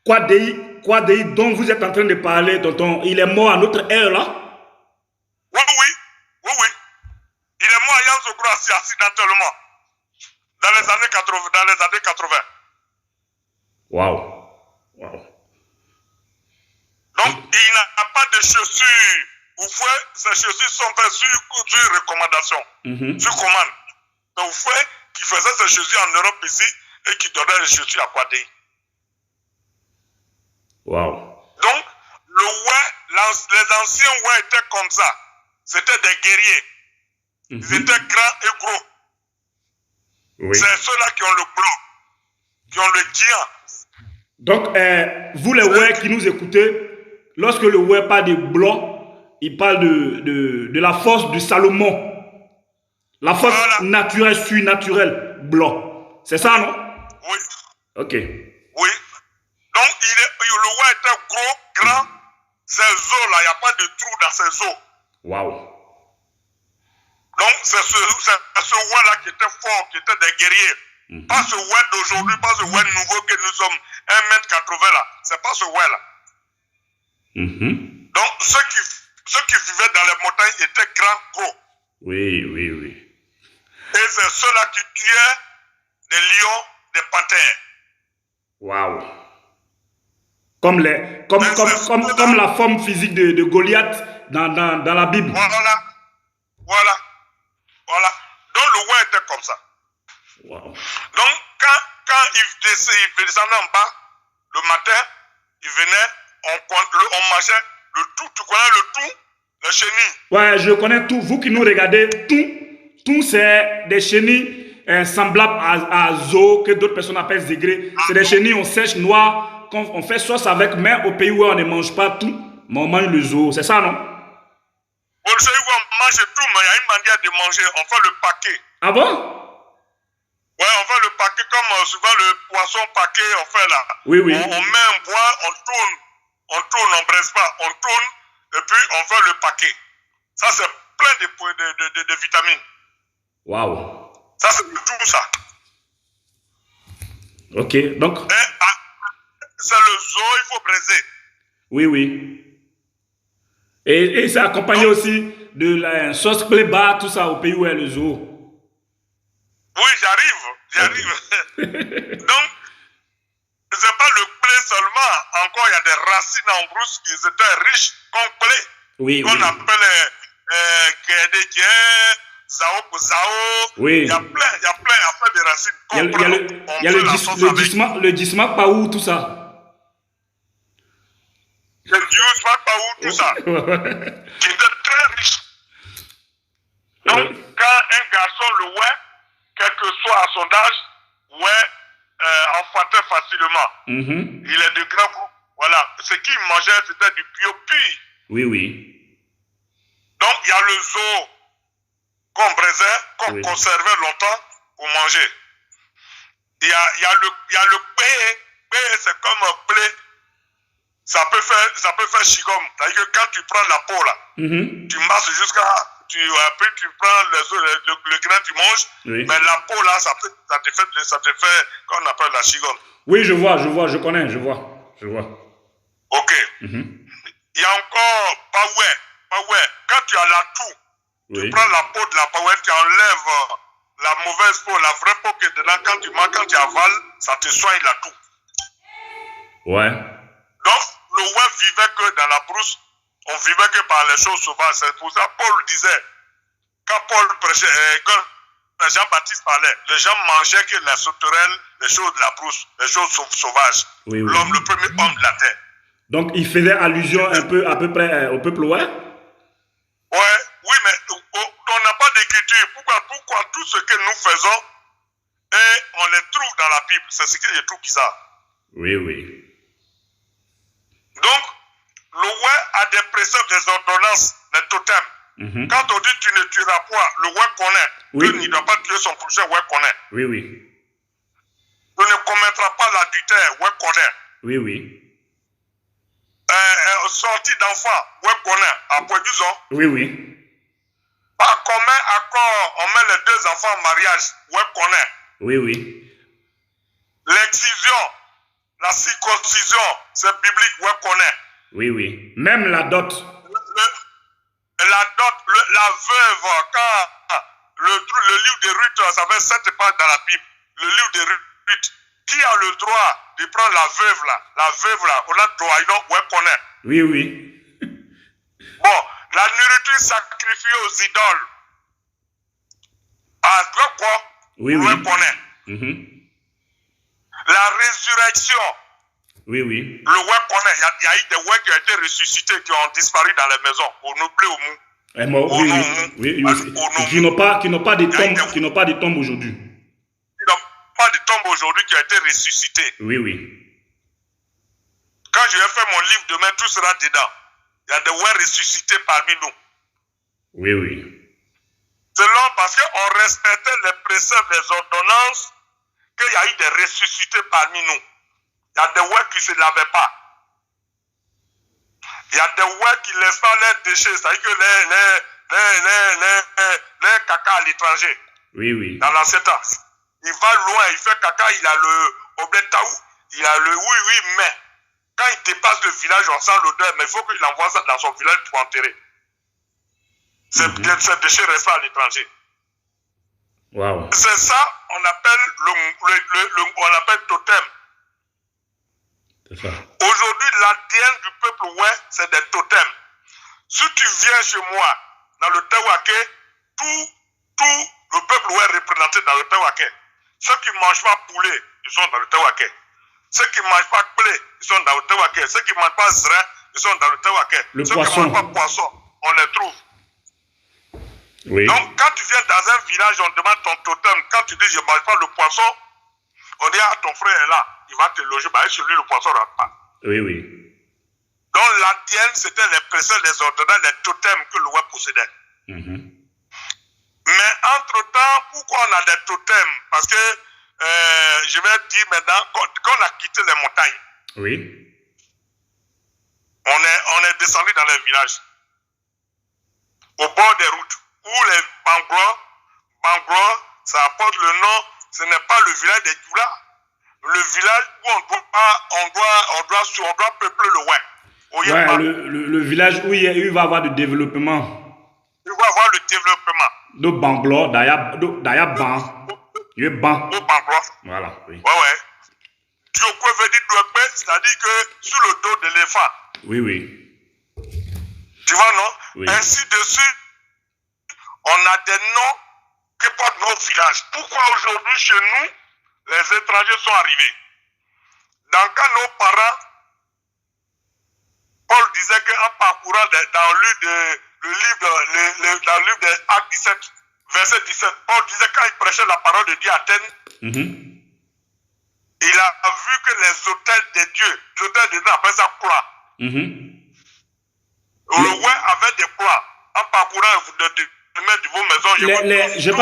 Kwadei. Kwadei dont vous êtes en train de parler, tonton, il est mort à notre ère là? Oui. Il est mort à Yamoussoukro accidentellement. Dans les années 80. Waouh. Donc, il n'a pas de chaussures. Oufoué, ces chaussures sont faites sur recommandation, sur commande. C'est Oufoué qui faisait ces chaussures en Europe ici et qui donnait les chaussures à Kwadei. Waouh. Donc, les anciens ouais étaient comme ça. C'était des guerriers. Ils étaient grands et gros. Oui. C'est ceux-là qui ont le blanc, qui ont le diamant. Donc, vous les ouais qui nous écoutez, lorsque le ouais parle de blanc, il parle de la force de Salomon. La force naturelle, surnaturelle, blanc. C'est ça, non? Oui. Ok. Oui. Donc, le roi était gros, grand. Ses os, là, il n'y a pas de trou dans ses os. Waouh. Donc, c'est ce roi-là qui était fort, qui était des guerriers. Pas ce roi d'aujourd'hui, pas ce roi nouveau que nous sommes, 1m80 là. C'est pas ce roi-là. Donc, ceux qui vivaient dans les montagnes étaient grands, gros. Oui, oui, oui. Et c'est ceux-là qui tuaient des lions, des panthères. Waouh. Comme la forme physique de Goliath dans la Bible. Voilà. Donc le roi était comme ça. Wow. Donc quand il descendait en bas, le matin, il venait, on mangeait le tout. Tu connais le tout? Les chenilles. Ouais, je connais tout. Vous qui nous regardez, tout c'est des chenilles semblables à zo, que d'autres personnes appellent zégré. C'est des chenilles, on sèche noir. Quand on fait sauce avec, mais au pays où on ne mange pas tout, mais on mange le zoo. C'est ça, non? Au pays où on mange tout, mais il y a une manière de manger. On fait le paquet. Ah bon? Ouais, on fait le paquet comme souvent le poisson paquet, on fait là. Oui, oui. On met un bois, on tourne, on braise pas, on tourne, et puis on fait le paquet. Ça, c'est plein de vitamines. Waouh. Ça, c'est tout ça. Ok, donc. C'est le zoo, il faut braiser. Oui, oui. Et c'est accompagné aussi de la sauce playbar, tout ça, au pays où est le zoo. Oui, j'arrive. Donc, c'est pas le blé seulement. Encore, il y a des racines en brousse qui étaient riches comme blé. Oui, qu'on appelle Guédédié, Zao pour Zao. Oui. Il y a plein de racines. Il y a le disma paou, tout ça. Le disma paou, tout ça. Qui était très riche. Donc, quand un garçon le voit, quel que soit à son âge, enfantait facilement. Il est de grand goût. Voilà. Ce qu'il mangeait, c'était du bio pur. Oui, oui. Donc, il y a le zoo qu'on braisait, qu'on conservait longtemps pour manger. Il y a le blé. Blé, c'est comme un blé. Ça peut faire chigom. C'est-à-dire que quand tu prends la peau là, tu masses jusqu'à... Après, tu prends le grain, tu manges. Oui. Mais la peau là, ça te fait qu'on appelle la chigom. Oui, je vois, je connais, je vois. Ok. Il y a encore Pawé. Quand tu as la toux, tu prends la peau de la Pawé, tu enlèves la mauvaise peau, la vraie peau qui est dedans. Quand tu manges, quand tu avales, ça te soigne la toux. Ouais. Donc, le roi vivait que dans la brousse, on vivait que par les choses sauvages. C'est pour ça que Paul disait, quand Paul prêchait, quand Jean-Baptiste parlait, les gens mangeaient que la sauterelle, les choses de la brousse, les choses sauvages. Oui. L'homme, le premier homme de la terre. Donc, il faisait allusion un peu, à peu près au peuple ouest? Oui, mais on n'a pas d'écriture. Pourquoi tout ce que nous faisons, et on les trouve dans la Bible? C'est ce que je trouve bizarre. Oui. Donc, le roi a des préceptes, des ordonnances, des totems. Quand on dit tu ne tueras point, le roi connaît. Il ne doit pas tuer son prochain, le roi connaît. Oui. Tu ne commettras pas l'adultère, le roi connaît. Oui. Sortie d'enfant, le roi connaît. Après 12 ans. Oui. Par commun accord, on met les deux enfants en mariage, le roi connaît. Oui. L'excision, la circoncision, c'est biblique, le roi connaît. Oui. Même la dot. La dot, la veuve, quand le livre de Ruth, ça fait 7 pages dans la Bible. Le livre de Ruth, qui a le droit de prendre la veuve là, on a le droit, on connaît. Oui. Bon, la nourriture sacrifiée aux idoles. Quoi? On connaît. La résurrection. Oui. Le roi connaît. Il y a eu des rois qui ont été ressuscités, qui ont disparu dans les maisons. Au noublé au mou. Oui. Qui n'ont pas de tombe aujourd'hui. tombe aujourd'hui qui a été ressuscité. Oui, oui. Quand je vais faire mon livre demain, tout sera dedans. Il y a des ouais ressuscités parmi nous. Oui, oui. Selon parce qu'on respectait les préceptes, les ordonnances, qu'il y a eu des ressuscités parmi nous. Il y a des ouais qui ne se lavaient pas. Il y a des ouais qui ne laissent pas leurs déchets, c'est-à-dire que les caca à l'étranger. Oui, oui. Dans l'ancien temps. Il va loin, il fait caca, il a le Obletaou, il a le oui, mais quand il dépasse le village, on sent l'odeur, mais il faut qu'il envoie ça dans son village pour enterrer. Ces déchets restent à l'étranger. Wow. C'est ça, on appelle on appelle totem. C'est ça. Aujourd'hui, l'ADN du peuple ouais, c'est des totems. Si tu viens chez moi, dans le Tawaké, tout le peuple ouais est représenté dans le Tawaké. Ceux qui ne mangent pas poulet, ils sont dans le Tawaké. Ceux qui ne mangent pas poulet, ils sont dans le Tawaké. Ceux qui ne mangent pas zrin, ils sont dans le Tawaké. Ceux poisson. qui ne mangent pas poisson, on les trouve. Oui. Donc, quand tu viens dans un village, on demande ton totem. Quand tu dis je ne mange pas le poisson, on dit ton frère est là, il va te loger. Bah, chez lui, le poisson ne rentre pas. Oui, oui. Donc, l'ADN, c'était les préceptes, les ordonnances, les totems que le web possédait. Mais entre-temps, pourquoi on a des totems? Parce que, je vais dire maintenant, quand on a quitté les montagnes, Oui. on est descendu dans les villages, au bord des routes, où les Banglois, ça apporte le nom, ce n'est pas le village des Djoula, le village où on doit peupler le Ouai. Ouais, le village où il va y avoir du développement. Il va y avoir le développement. De Banglo, d'ailleurs, Ban. Il est Ban. Au Banglois. Voilà, oui. Ouais. Diokwe veut dire Douekwe, c'est-à-dire que sur le dos de l'éléphant. Oui, oui. Tu vois, non? Oui. Ainsi de suite, on a des noms que portent nos villages. Pourquoi aujourd'hui, chez nous, les étrangers sont arrivés? Quand nos parents, Paul disait qu'en parcourant dans le livre des Actes 17, verset 17, Paul disait quand il prêchait la parole de Dieu à Athènes, il a vu que les hôtels de Dieu, les hôtels de Dieu appellent ça croix. Le roi avait des croix. En parcourant de mettre de vos maisons, j'ai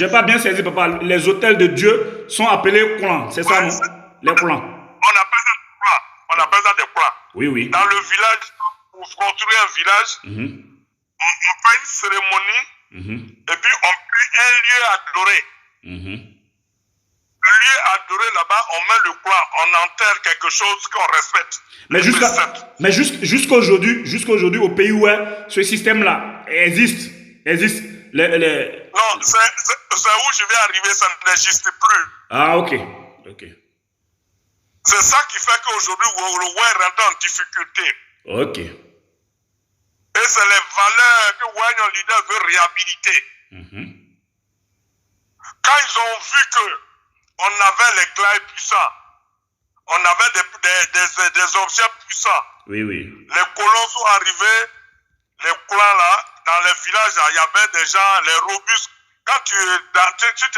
pas bien saisi, papa. Les hôtels de Dieu sont appelés clans, c'est ça, non? Les clans. On appelle ça des croix. Oui, oui. Dans le village, pour construire un village, on fait une cérémonie et puis on prie un lieu adoré. Le lieu adoré là-bas, on met le croix, on enterre quelque chose qu'on respecte. Mais jusqu'aujourd'hui, au pays où ce système-là existe. Non, c'est où je vais arriver, ça n'existe plus. Ah, ok. C'est ça qui fait qu'aujourd'hui, le Ouai rentre en difficulté. Ok. Et c'est les valeurs que Ouai leader veut réhabiliter. Quand ils ont vu qu'on avait les clairs puissants, on avait des objets puissants. Oui. Les colons sont arrivés, les clans là, dans les villages, il y avait des gens, les robustes. Quand tu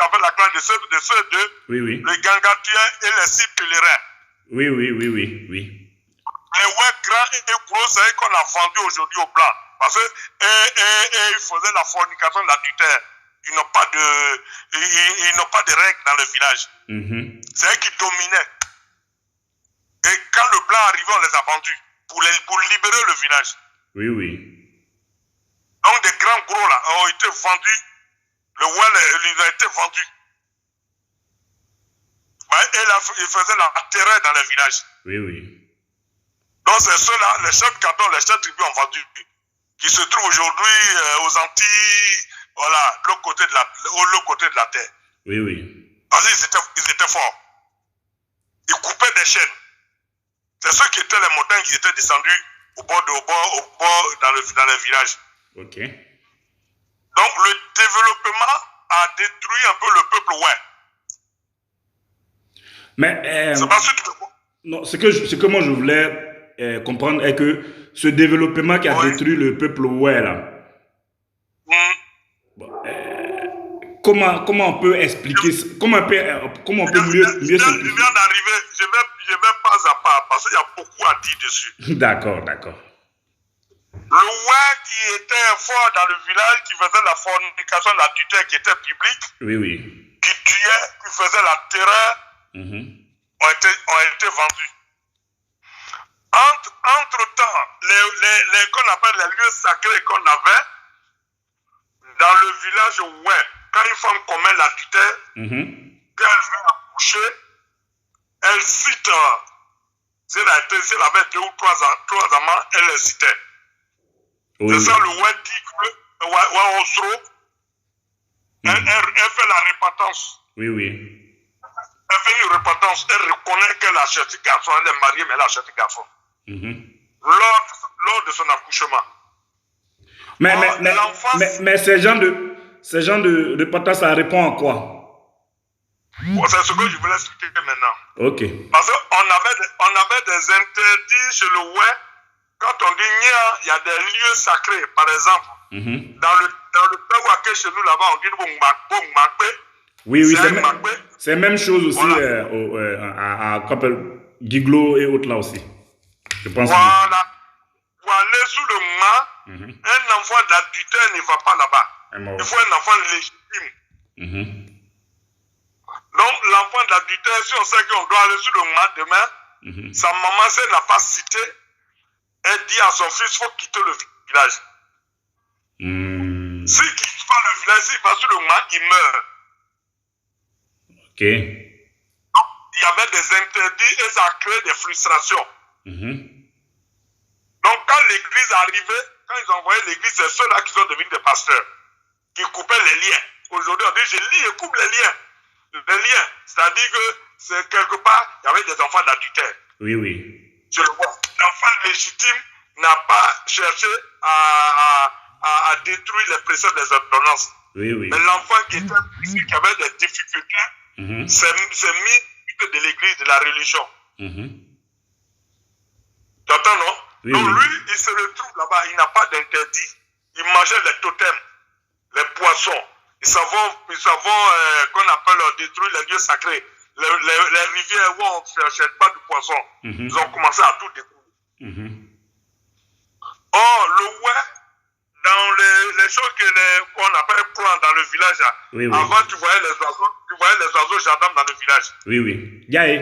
avais la classe de ceux deux, les gangatiens et les six pèlerins. Oui. Les ouais grands et gros, c'est eux qu'on a vendu aujourd'hui au blanc. Parce que ils faisaient la fornication, l'adultère. Ils n'ont pas de règles dans le village. C'est eux qui dominaient. Et quand le blanc arrivait, on les a vendus pour libérer le village. Oui. Donc des grands gros là ont été vendus. Le well, il a été vendu. Il faisait la terreur dans les villages. Oui. Donc c'est ceux-là, les chefs cantons, les chefs tribus ont vendu. Qui se trouvent aujourd'hui aux Antilles, voilà, de l'autre côté de la terre. Oui. Parce qu'ils étaient forts. Ils coupaient des chaînes. C'est ceux qui étaient les montagnes qui étaient descendus au bord dans les villages. Ok. Donc le développement a détruit un peu le peuple ouai. Mais c'est pas ce que tu veux. Non, ce que moi je voulais comprendre est que ce développement qui a détruit le peuple ouai là. comment on peut expliquer, comment on peut mieux Je simplifier? viens d'arriver, je vais pas à pas, parce qu'il y a beaucoup à dire dessus. D'accord. Le roi qui était fort dans le village, qui faisait la fornication, l'adultère qui était publique, Oui. qui tuait, qui faisait la terreur, ont été vendus. Entre-temps, les qu'on appelle les lieux sacrés qu'on avait, dans le village, ouais, quand une femme commet l'adultère, quand elle veut accoucher, elle cite, si elle avait 2 ou 3 amants, elle les citait. Oui. C'est ça, le roi dit que ouais, Osro, elle fait la repentance. Oui. Elle fait une repentance, elle reconnaît qu'elle a cherché garçon, elle est mariée, mais elle a cherché garçon. Lors de son accouchement. Mais ces gens de repentance, ça répond à quoi? C'est ce que je voulais expliquer maintenant. Ok. Parce qu'on avait des interdits chez le roi. Quand on dit il y a des lieux sacrés, par exemple, dans le Pewake chez nous là-bas, on dit Bongmakpe. Oui, c'est la même chose aussi à Giglo et autres là aussi. Je pense. Voilà. Pour aller sous le mât, un enfant d'adultère ne va pas là-bas. Il faut un enfant légitime. Donc, l'enfant d'adultère, si on sait qu'on doit aller sur le mât demain, sa maman, si elle n'a pas cité, elle dit à son fils, il faut quitter le village. S'il ne quitte pas le village, s'il va sur le mât, il meurt. Ok. Donc, il y avait des interdits et ça a créé des frustrations. Donc, quand l'église arrivait, quand ils envoyaient l'église, c'est ceux-là qui sont devenus des pasteurs, qui coupaient les liens. Aujourd'hui, on dit, je lis et coupe les liens. Les liens, c'est-à-dire que c'est quelque part, il y avait des enfants d'adultère. Oui. Je le vois. L'enfant légitime n'a pas cherché à détruire les préceptes des ordonnances. Oui. Mais l'enfant qui avait des difficultés, c'est mis de l'église, de la religion. Tu entends, non? Donc lui, il se retrouve là-bas, il n'a pas d'interdit. Il mangeait les totems, les poissons. Ils savent qu'on appelle détruire les lieux sacrés. Les rivières où on ne cherche pas du poisson. Ils ont commencé à tout détruire. Or, le roi, dans les choses qu'on appelle plans dans le village, avant tu voyais les oiseaux jardins dans le village. Oui. Gaé.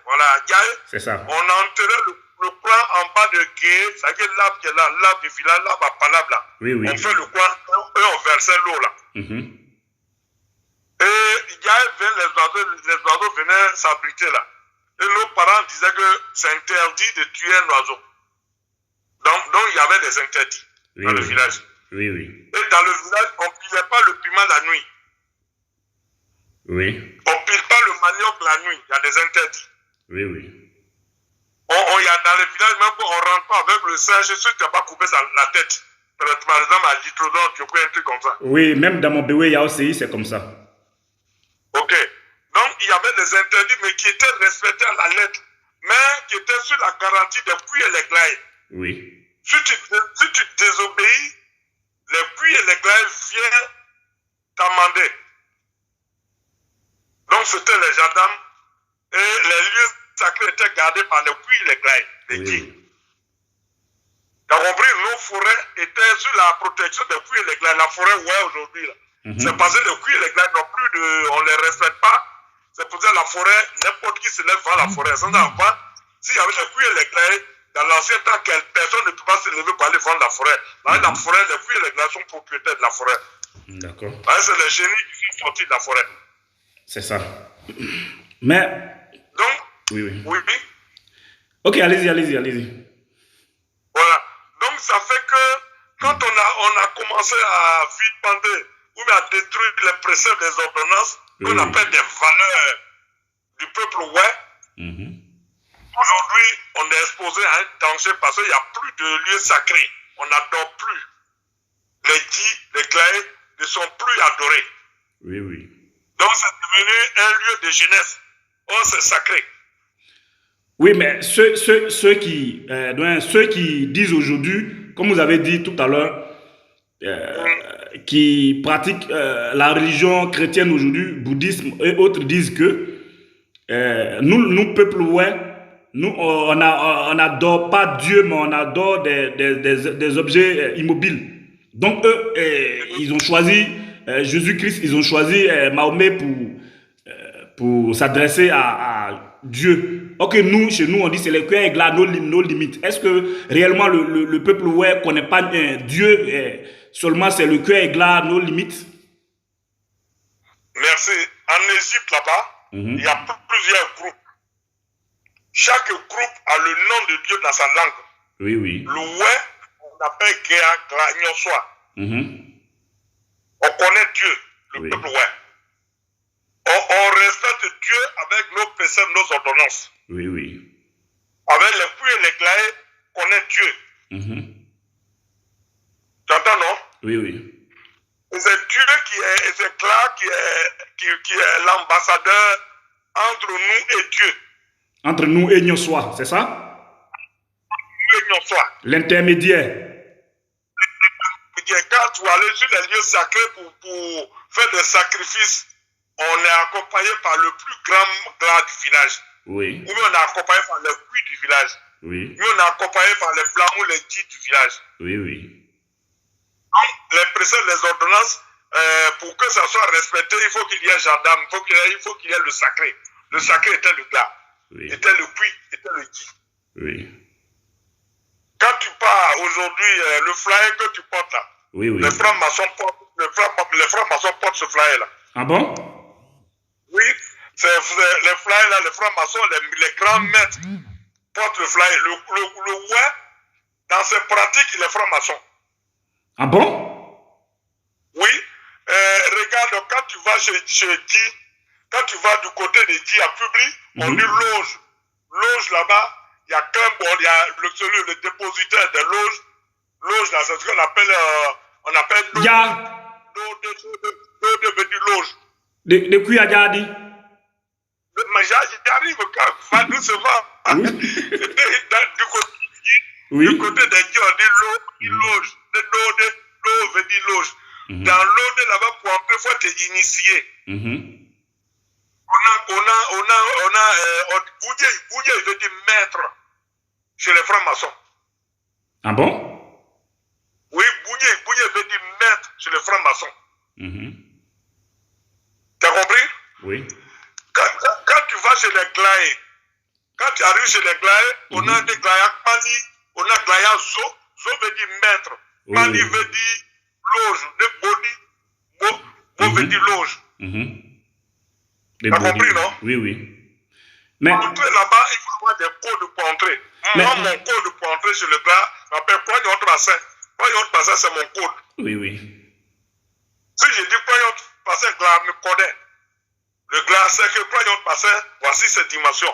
Voilà, Gaé. C'est ça. On a enterré le coin en bas de Gué, c'est-à-dire l'arbre qui est là, l'arbre du village, l'arbre à Palab là. On fait le coin et on versait l'eau là. Et Gaé les oiseaux venaient s'abriter là. Et nos parents disaient que c'est interdit de tuer un oiseau. Donc il y avait des interdits dans le village. Oui. Et dans le village, on ne pilait pas le piment la nuit. On ne pile pas le manioc la nuit. Il y a des interdits. Il y a dans les villages, même qu'on ne rentre pas avec le singe, si tu n'as pas coupé la tête. Par exemple, à Litrodon, tu peux un truc comme ça. Oui, même dans mon béoué, il y a aussi, c'est comme ça. Ok. Donc, il y avait des interdits, mais qui étaient respectés à la lettre, mais qui étaient sur la garantie des puits et les glaïs. Si tu désobéis, les puits et les glaïs viennent t'amender. Donc, c'était les jardins et les lieux sacrés étaient gardés par les puits et les glaïs, les dits. Tu as compris, nos forêts étaient sur la protection des puits et les glaïs. La forêt, aujourd'hui, là. C'est parce que les puits et les glaïs n'ont plus on ne les respecte pas. C'est pour ça que la forêt, n'importe qui se lève vers la forêt. Sans avant, s'il y avait les puits et les glaïs, dans l'ancien temps, personne ne peut pas se lever pour aller vendre la forêt. Dans la forêt, les puits et les glaïs sont propriétaires de la forêt. D'accord. C'est les génies qui sont sortis de la forêt. C'est ça. Mais. Donc, oui. Ok, allez-y. Voilà. Donc, ça fait que quand on a commencé à vilipender ou à détruire les préceptes des ordonnances, qu'on appelle des valeurs du peuple aujourd'hui, on est exposé à un danger parce qu'il n'y a plus de lieux sacrés. On n'adore plus. Les dits, les glaïs ne sont plus adorés. Donc, c'est devenu un lieu de jeunesse. Oh, c'est sacré. Oui, mais ceux qui disent aujourd'hui, comme vous avez dit tout à l'heure, qui pratiquent la religion chrétienne aujourd'hui, bouddhisme et autres, disent que nous peuple ouais, nous on n'adore pas Dieu, mais on adore des objets immobiles. Donc eux, ils ont choisi Jésus-Christ, ils ont choisi Mahomet pour s'adresser à Dieu. Ok, nous, chez nous, on dit c'est le cœur égla nos limites. Est-ce que réellement le peuple ouais connaît pas Dieu, seulement c'est le cœur égla nos limites? Merci. En Égypte, là-bas, il y a plusieurs groupes. Chaque groupe a le nom de Dieu dans sa langue. Oui, oui. Le ouais, on appelle Gla Nyoswa. On connaît Dieu, le peuple ouais. On respecte Dieu avec nos préceptes, nos ordonnances. Oui, oui. Avec les puits et les glaés, on connaît Dieu. Tu entends, non? Oui, oui. Et c'est Dieu c'est clair, qui est l'ambassadeur entre nous et Dieu. Entre nous et Nyoswa, c'est ça? Nous et Nyoswa. L'intermédiaire. Quand tu vas aller sur les lieux sacrés pour faire des sacrifices, on est accompagné par le plus grand glas du village. Oui. Ou bien on est accompagné par les puits du village. Oui. Ou bien on est accompagné par les flammes ou les dits du village. Oui, oui. Donc, les préceptes, les ordonnances, pour que ça soit respecté, il faut qu'il y ait gendarme, il faut qu'il y ait le sacré. Le sacré était le glas, était le puits, était le dit. Oui. Quand tu pars aujourd'hui, le flyer que tu portes là, oui, oui. Les francs-maçons portent ce flyer là. Ah bon? Oui, c'est les flyers là, les francs-maçons, les grands maîtres portent le flyer. Le ouais, dans ses pratiques, il est franc-maçon. Ah bon? Oui. Regarde, quand tu vas chez Di, quand tu vas du côté de Di à Publi, on dit loge. Loge là-bas, il y a qu'un bon, il y a le dépositaire des loges. Loge là, c'est ce qu'on appelle, loge. Ya. Loge veut dire loge. De qui a déjà dit? Mais j'arrive, va doucement. Oui. Du côté des Di, on dit loge. L'eau veut dire loge. Dans l'eau de là-bas, pour entrer, il faut être initié. Boudier veut dire maître chez les francs-maçons. Ah bon? Oui, Boudier veut dire maître chez les francs-maçons. T'as compris? Oui. Quand tu vas chez les glaés, quand tu arrives chez les glaés, on a des glaïas Pandi, on a glaïas Zo. Zo veut dire maître. Pandi veut dire loge. De Boni, Bo veut dire loge. T'as compris, non? Oui, oui. Mais... Pour entrer là-bas, il faut avoir des codes pour entrer. Moi, mon code pour entrer chez le gars, je m'appelle Poignon Tracé. Poignon Tracé, c'est mon code. Oui, oui. Si je dis Poignon Tracé, le gars me connaît. Le gars sait que Poignon Tracé, voici cette dimension.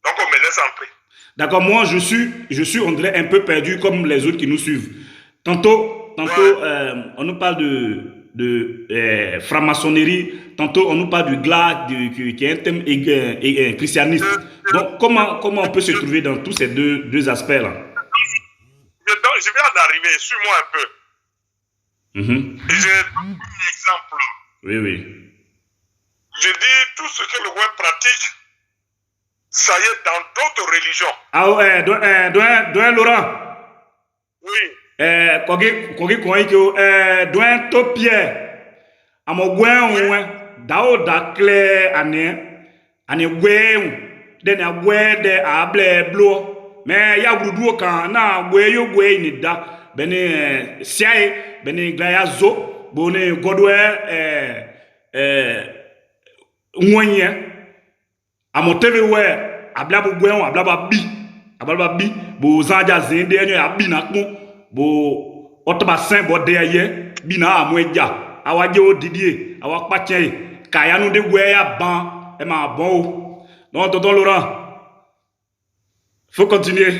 Donc, on me laisse entrer. D'accord, moi, je suis, on dirait, un peu perdu comme les autres qui nous suivent. Tantôt, on nous parle de franc-maçonnerie, tantôt on nous parle du glas, qui est un thème christianiste. Donc, comment on peut se trouver dans tous ces deux aspects-là? Je viens d'arriver, suis-moi un peu. J'ai un exemple. Oui, oui. Je dis tout ce que le web pratique, ça y est dans d'autres religions. Ah ouais, doyen Laurent. Oui. Kogi doyen to Pierre. Amo gwen dao da clé ane gwen den a gwen de able blo mais ya gudu kan na gwen yo gwen ni da bene siae bene glaya zo bone godwe nwenye amoteve we abla bu gwen abla ba bi bo zanja zinde enyo abi na kun bo otoba sen bo de ye bi na amweja awaje odidie awakpachen kaya nu de gwe ya ban e ma bon o non tonton Laurent faut continuer.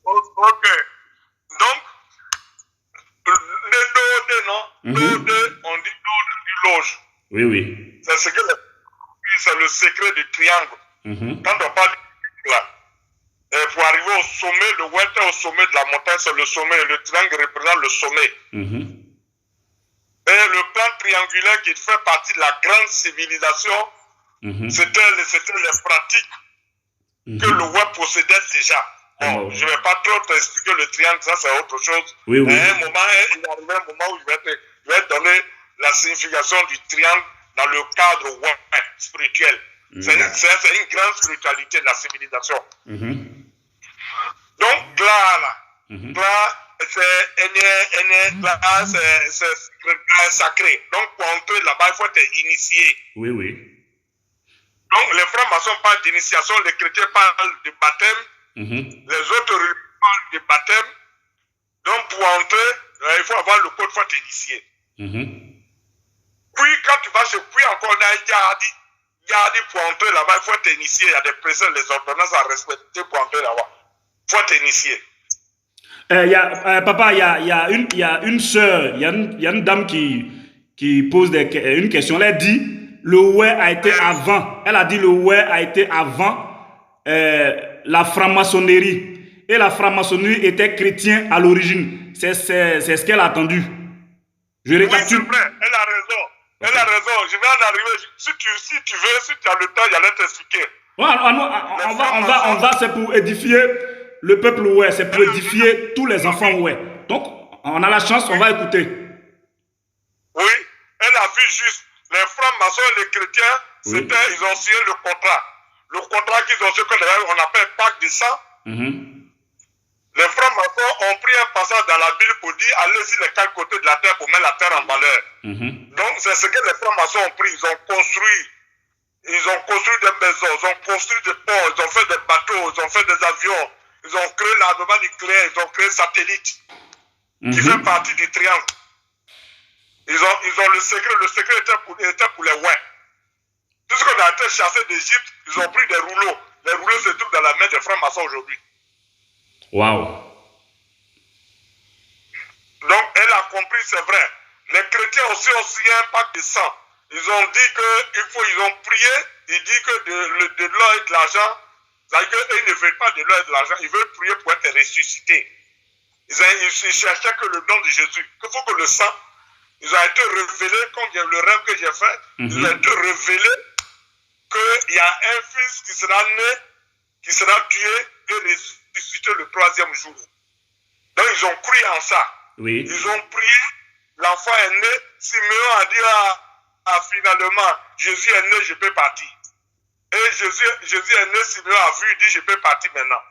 Ok, donc le dos non dos on dit dos du loge. Oui, oui. C'est ce que c'est le secret du triangle. Quand on parle du là, pour arriver au sommet, le ouest est au sommet de la montagne, c'est le sommet. Le triangle représente le sommet. Et le plan triangulaire qui fait partie de la grande civilisation, c'était les pratiques que le web possédait déjà. Bon, je ne vais pas trop t'expliquer le triangle, ça c'est autre chose. Oui, oui. À un moment, il arrive un moment où je vais te donner la signification du triangle dans le cadre web spirituel. C'est une grande spiritualité de la civilisation. Donc, là, c'est sacré. Donc, pour entrer là-bas, il faut être initié. Oui, oui. Donc, les francs-maçons parlent d'initiation, les chrétiens parlent de baptême, les autres religions parlent de baptême. Donc, pour entrer, il faut avoir le code, il faut être initié. Puis, quand tu vas chez puis encore, on a dit pour entrer là-bas, il faut être initié. Il y a des préceptes, les ordonnances à respecter pour entrer là-bas. Il faut être initié. Papa, il y a une sœur, il y a une dame qui pose une question. Elle dit le ouais a été avant. Elle a dit le ouais a été avant la franc-maçonnerie. Et la franc-maçonnerie était chrétien à l'origine. C'est ce qu'elle a entendu. Je récapitule. Oui, c'est vrai, elle a raison. Elle a raison. Je vais en arriver. Si tu veux, si tu as le temps, j'allais t'expliquer. On va, c'est pour édifier le peuple ouais, c'est pour édifier tous les enfants ouais. Donc, on a la chance, on va écouter. Oui, elle a vu juste les francs-maçons et les chrétiens, ils ont signé le contrat. Le contrat qu'ils ont signé, qu'on appelle pacte de sang. Les francs-maçons ont pris un passage dans la Bible pour dire allez-y les quatre côtés de la terre pour mettre la terre en valeur. Donc, c'est ce que les francs-maçons ont pris. Ils ont construit des maisons, ils ont construit des ports, ils ont fait des bateaux, ils ont fait des avions. Ils ont créé l'armement nucléaire, ils ont créé satellite, qui fait partie du triangle. Ils ont le secret était pour les ouais. Tout ce qu'on a été chassé d'Égypte, ils ont pris des rouleaux. Les rouleaux se trouvent dans la main des francs-maçons aujourd'hui. Waouh. Donc, elle a compris, c'est vrai. Les chrétiens aussi ont signé un pacte de sang. Ils ont dit ils ont prié, ils disent que de l'or et de l'argent, c'est-à-dire qu'ils ne veulent pas de l'or et de l'argent, ils veulent prier pour être ressuscités. Ils cherchaient que le nom de Jésus. Il faut que le sang, ils ont été révélés, comme le rêve que j'ai fait, ils ont été révélés qu'il y a un fils qui sera né, qui sera tué et ressuscité le 3e jour. Donc ils ont cru en ça. Oui. Ils ont prié, l'enfant est né, Simeon a dit finalement, Jésus est né, je peux partir. Et Jésus est né, Simeon a vu, il dit je peux partir maintenant.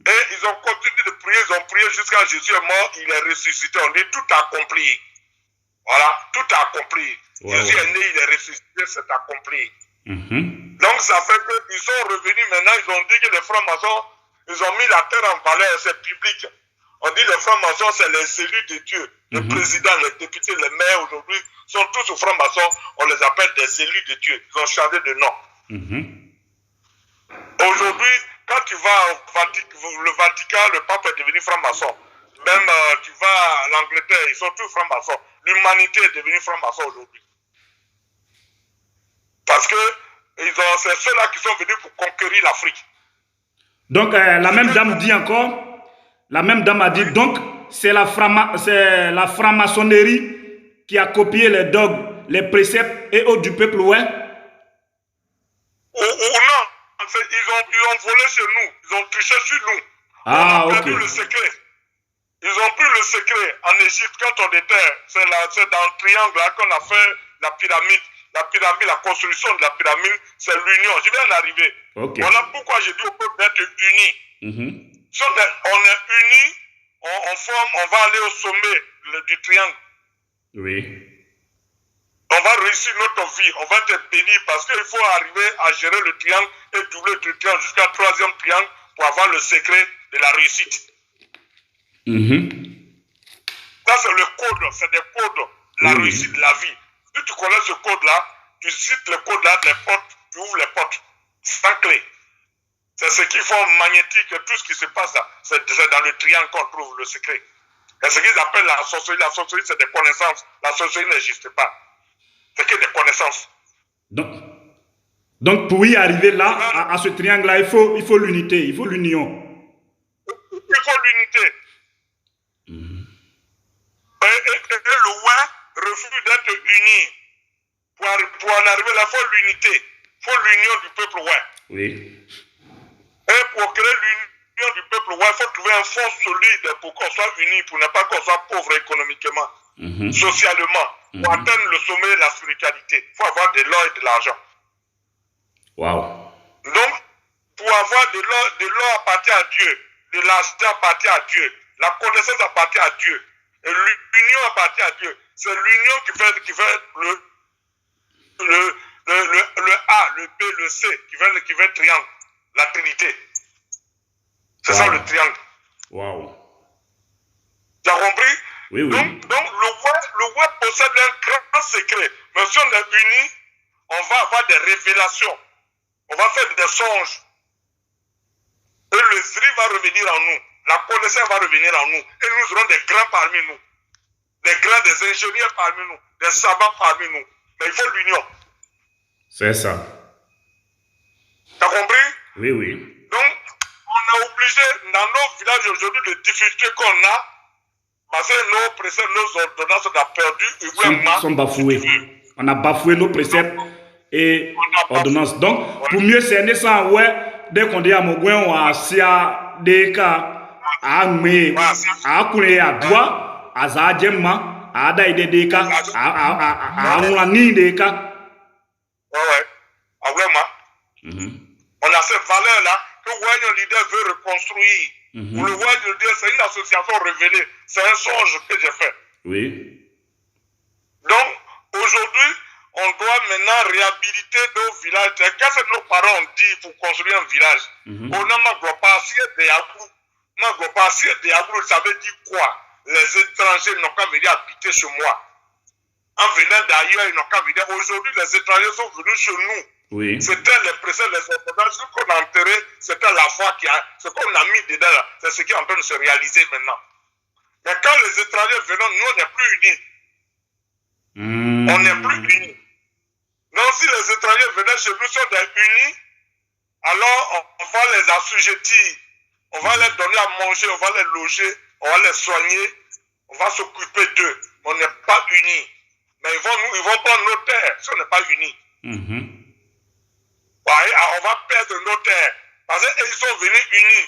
Et ils ont continué de prier, ils ont prié jusqu'à Jésus est mort, il est ressuscité. On dit tout accompli. Voilà, tout accompli. Jésus est né, il est ressuscité, c'est accompli. Donc ça fait qu'ils sont revenus maintenant, ils ont dit que les francs-maçons, ils ont mis la terre en valeur, c'est public. On dit les francs-maçons, c'est les élus de Dieu. Le président, les députés, les maires aujourd'hui sont tous francs-maçons, on les appelle des élus de Dieu. Ils ont changé de nom. Aujourd'hui, quand tu vas le Vatican, le pape est devenu franc-maçon. Même tu vas à l'Angleterre, ils sont tous francs-maçons. L'humanité est devenue franc-maçon aujourd'hui. Parce que c'est ceux-là qui sont venus pour conquérir l'Afrique. Donc, la même dame dit encore, la même dame a dit, donc, c'est la franc-maçonnerie qui a copié les dogmes, les préceptes et autres du peuple, ouais? Ou non, ils ont volé chez nous, ils ont triché sur nous. Ah, on a perdu le secret. Ils ont pris le secret en Égypte quand on était, c'est dans le triangle là qu'on a fait la pyramide. La pyramide, la construction de la pyramide, c'est l'union. Je vais en arriver. Voilà pourquoi j'ai dit au peuple d'être unis. Si on est unis, on forme, on va aller au sommet du triangle. Oui. On va réussir notre vie, on va être béni parce qu'il faut arriver à gérer le triangle et doubler le triangle jusqu'à 3e triangle pour avoir le secret de la réussite. Ça, c'est le code, c'est des codes de la réussite de la vie. Si tu connais ce code-là, tu cites le code-là, les portes, tu ouvres les portes, sans clé. C'est ce qui font magnétique, tout ce qui se passe là. C'est dans le triangle qu'on trouve le secret. Et ce qu'ils appellent la sorcellerie. La sorcellerie, c'est des connaissances. La sorcellerie n'existe pas. C'est que des connaissances. Donc pour y arriver là, à ce triangle-là, il faut l'unité, il faut l'union. Il faut l'unité. Et le ouais refusent d'être unis. Pour en arriver là, il faut l'unité. Il faut l'union du peuple, ouais. Oui. Et pour créer l'union du peuple, ouais, il faut trouver un fonds solide pour qu'on soit unis, pour ne pas qu'on soit pauvre économiquement, socialement, pour atteindre le sommet de la spiritualité. Il faut avoir de l'or et de l'argent. Wow. Donc, pour avoir de l'or appartient à Dieu, de l'argent appartient à Dieu, la connaissance appartient à Dieu, et l'union appartient à Dieu. C'est l'union qui fait le A, le B, le C, qui fait triangle, la Trinité. C'est ça le triangle. Wow. Tu as compris? Oui, oui. Donc le web possède un grand secret. Mais si on est unis, on va avoir des révélations. On va faire des songes. Et le zri va revenir en nous. La connaissance va revenir en nous. Et nous aurons des grands parmi nous. Des ingénieurs parmi nous. Des savants parmi nous. Mais il faut l'union. C'est ça. Tu as compris? Oui, oui. Donc, on est obligé, dans nos villages aujourd'hui, de difficultés qu'on a, parce que nos préceptes, nos ordonnances, on a perdu. Ils sont bafoués. On a bafoué nos préceptes et ordonnances. Donc, pour mieux cerner ça, ouais, dès qu'on dit à mon gouin, on a sia des cas, à me, à couler à doigt, à zadjemma, à daïde des cas, à moulani des cas. Ouais. Ah, vraiment. On a cette valeur-là que le leader veut reconstruire. Pour le leader, c'est une association révélée. C'est un songe que j'ai fait. Oui. Donc, aujourd'hui, on doit maintenant réhabiliter nos villages. Qu'est-ce que nos parents ont dit pour construire un village? On n'a pas assez de Yabrou. Ça veut dire quoi? Les étrangers n'ont qu'à venir habiter chez moi. En venant d'ailleurs, ils n'ont qu'à venir. Aujourd'hui, les étrangers sont venus chez nous. Oui. C'était les préceptes, les ordonnances, ce qu'on a enterré, c'était la foi ce qu'on a mis dedans, c'est ce qui est en train de se réaliser maintenant. Mais quand les étrangers viennent, nous, on n'est plus unis. On n'est plus unis. Donc, si les étrangers venaient chez nous, sont des unis, alors on va les assujettir, on va les donner à manger, on va les loger, on va les soigner, on va s'occuper d'eux. On n'est pas unis. Mais ils vont prendre nos terres si on n'est pas unis. On va perdre nos terres. Parce qu'ils sont venus unis.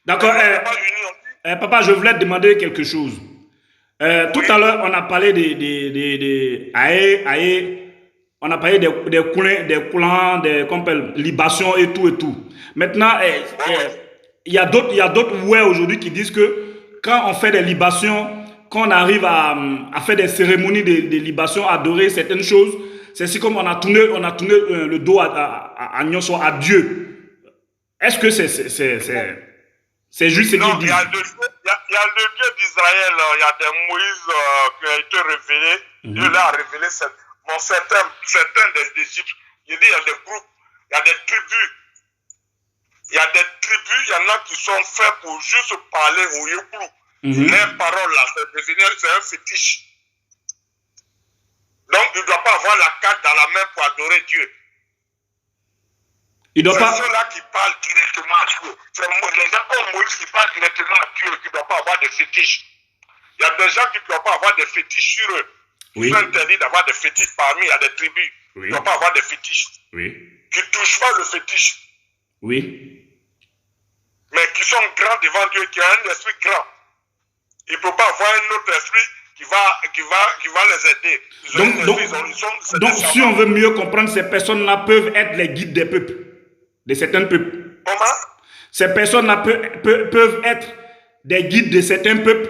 D'accord. Papa, je voulais te demander quelque chose. Tout à l'heure, on a parlé on a parlé des coulants, des libations et tout. Maintenant, il y a d'autres ouais aujourd'hui qui disent que quand on fait des libations, quand on arrive à faire des cérémonies de libation, adorer certaines choses, c'est si comme on a tourné le dos à Dieu. Est-ce que c'est juste ce qu'il dit? Il y a le Dieu d'Israël, il y a des Moïse qui a été révélé. Dieu l'a révélé. Certains des Égyptes. Il dit il y a des groupes, il y a des tribus. Il y a des tribus, il y en a qui sont faits pour juste parler au Yébrou. Les paroles là, c'est un fétiche. Donc, il ne doit pas avoir la carte dans la main pour adorer Dieu. C'est ceux-là qui parlent directement à Dieu. C'est les gens comme Moïse qui parlent directement à Dieu qui ne doivent pas avoir de fétiches. Il y a des gens qui ne doivent pas avoir de fétiches sur eux. Ils sont interdits d'avoir des fétiches parmi, il y a des tribus. Ils ne doivent pas avoir de fétiches. Qui ne touchent pas le fétiche. Mais qui sont grands devant Dieu, qui ont un esprit grand. Il ne peut pas avoir un autre esprit qui va les aider. Donc, si on veut mieux comprendre, ces personnes-là peuvent être les guides des peuples, de certains peuples. Comment? Ces personnes-là peuvent être des guides de certains peuples.